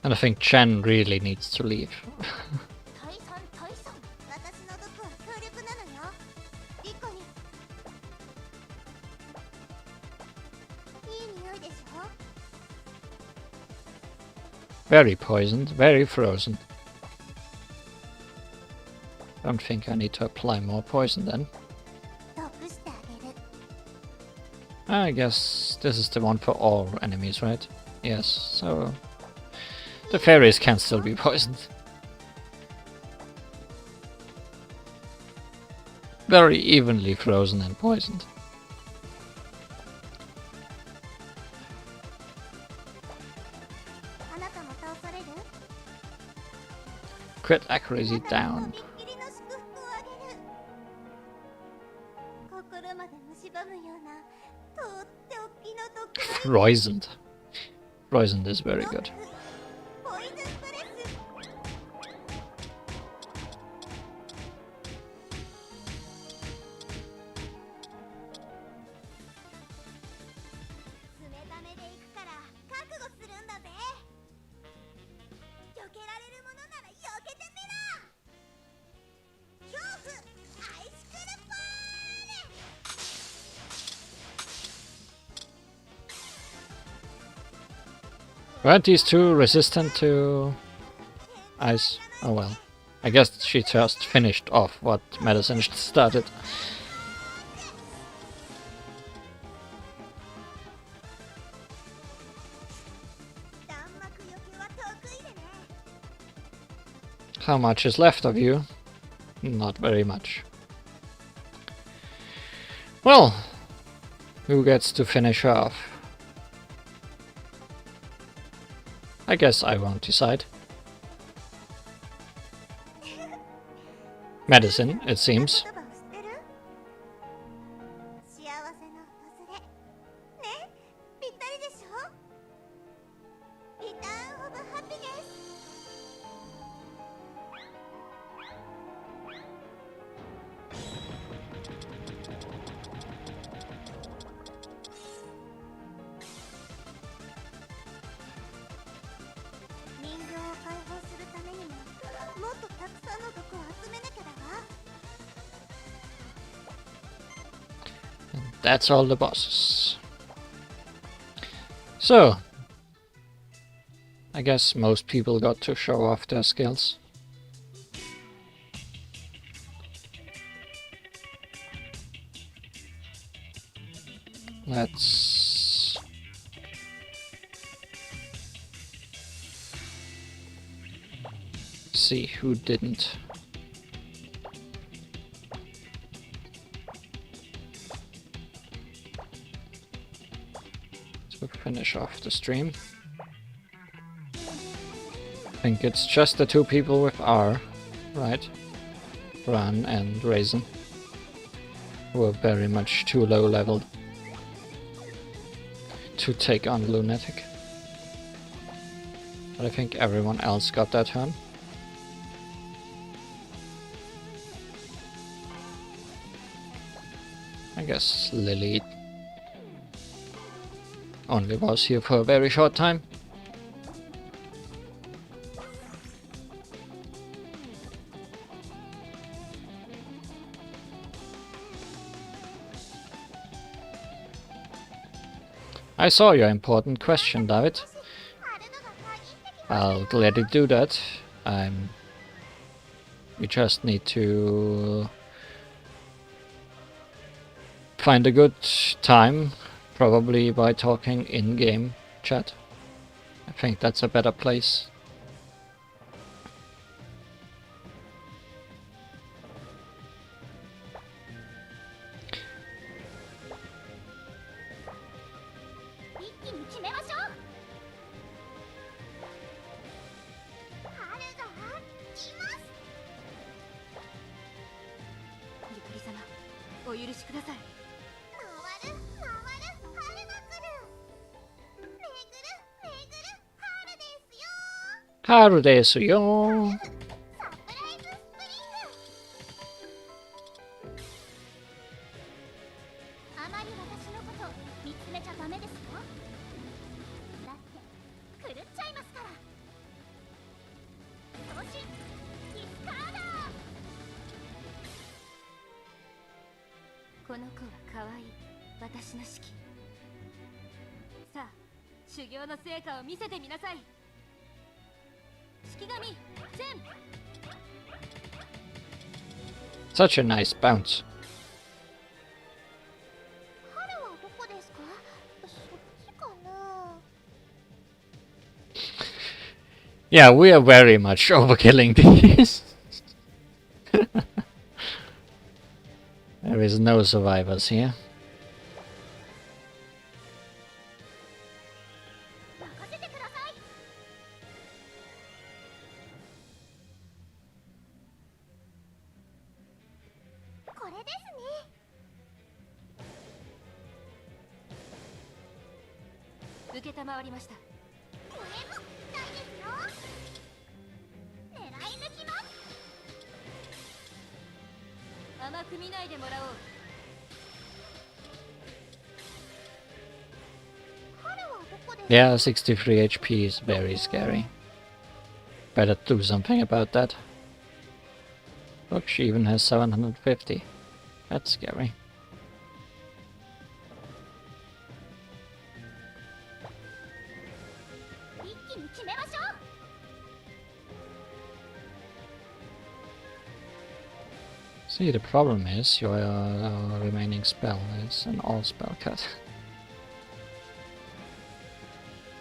Speaker 1: And I think Chen really needs to leave. Very poisoned, very frozen. Don't think I need to apply more poison then.
Speaker 2: ドッグしてあげる。
Speaker 1: I guess this is the one for all enemies, right? Yes, so the fairies can still be poisoned. Very evenly frozen and poisoned.
Speaker 2: あなたも倒される？
Speaker 1: Crit accuracy
Speaker 2: あなた
Speaker 1: down.
Speaker 2: にとびっきりの祝福をあげる。心まで蝕むようなとっておきの毒の
Speaker 1: Poisoned. Poisoned is very good.
Speaker 2: ポイズンプレス。冷ためでいくから覚悟するんだぜ。避けられるものなら避けてみろ。恐怖アイスクルパーレ。
Speaker 1: Weren't these two resistant to ice? Oh well. I guess she just finished off what medicine started.
Speaker 2: 弾幕よけは得意でね。
Speaker 1: How much is left of you? Not very much. Well, who gets to finish her off? I guess I won't decide. Medicine, it seems.
Speaker 2: 言葉を知ってる？幸せの訪れ。ね、ぴったりでしょ？リターンオブハピネス。人形を解放するためにも、もっとたくさんの毒を集めなきゃだわ。
Speaker 1: That's all the bosses. So, I guess most people got to show off their skills. Let's see who didn't. To finish off the stream. I think it's just the two people with R, right? Ran and Raisin, who are very much too low leveled to take on Lunatic. But I think everyone else got that turn. I guess Lily only was here for a very short time. I saw your important question, David. I'll gladly do that. We just need to find a good time, probably by talking in-game chat. I think that's a better place. Haru desu yo. Such a nice bounce.
Speaker 2: 春はどこですか？そっちかな。
Speaker 1: Yeah, we are very much overkilling these. There is no survivors here.
Speaker 2: 任せてください。これですね。承りました。これも大ですよ。狙い抜きます。甘く見ないでもらおう。
Speaker 1: Yeah, 63 HP is very scary. Better do something about that. Look, she even has 750. That's scary. See, the problem is your remaining spell is an all-spell cut.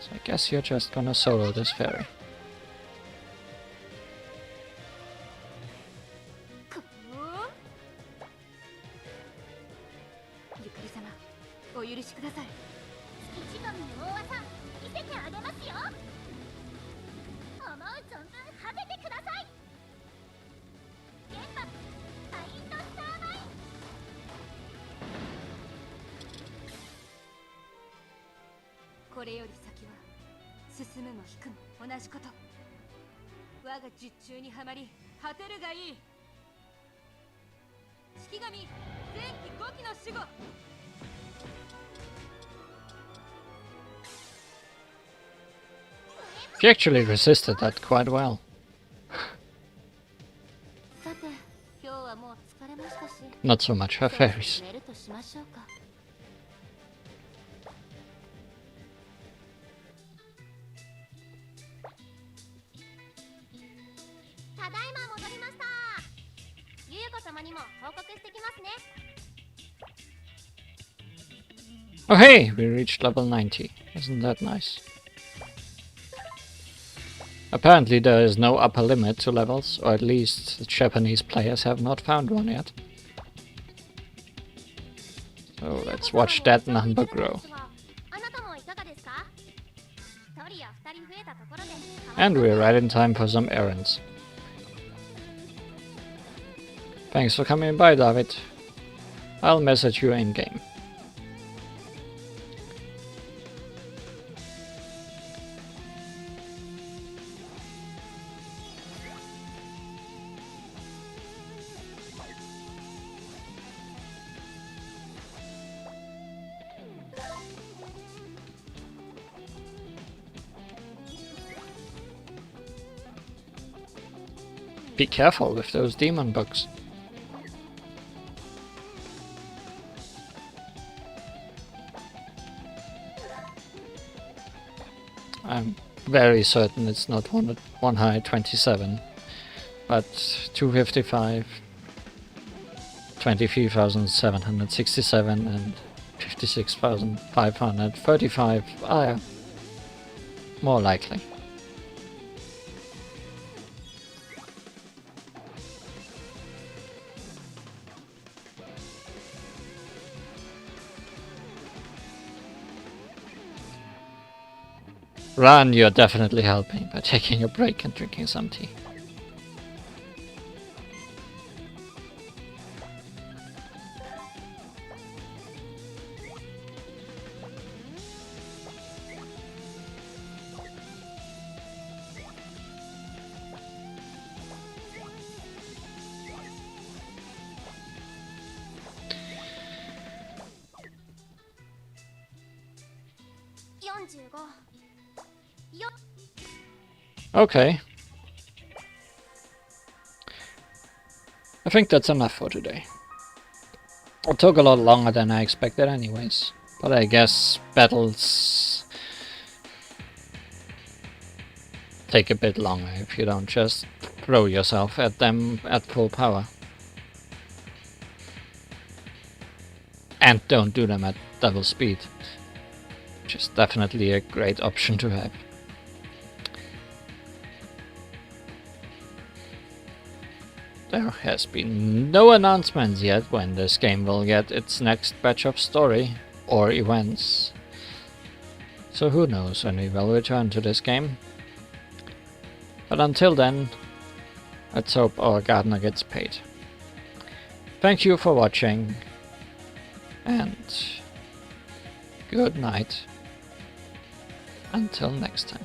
Speaker 1: So I guess you're just gonna solo this fairy. She actually resisted that quite well. Not so much her fairies. Oh hey, we reached level 90. Isn't that nice? Apparently there is no upper limit to levels, or at least the Japanese players have not found one yet. So let's watch that number grow. And we're right in time for some errands. Thanks for coming by, David. I'll message you in-game. Be careful with those demon bugs. I'm very certain it's not 127, but 255, 23,767 and 56,535 are more likely. Ran, you're definitely helping by taking a break and drinking some tea. Okay. I think that's enough for today. It took a lot longer than I expected anyways, but I guess battles take take a bit longer if you don't just throw yourself at them at full power. And don't do them at double speed, which is definitely a great option to have. There has been no announcements yet when this game will get its next batch of story or events. So who knows when we will return to this game. But until then, let's hope our gardener gets paid. Thank you for watching, and good night. Until next time.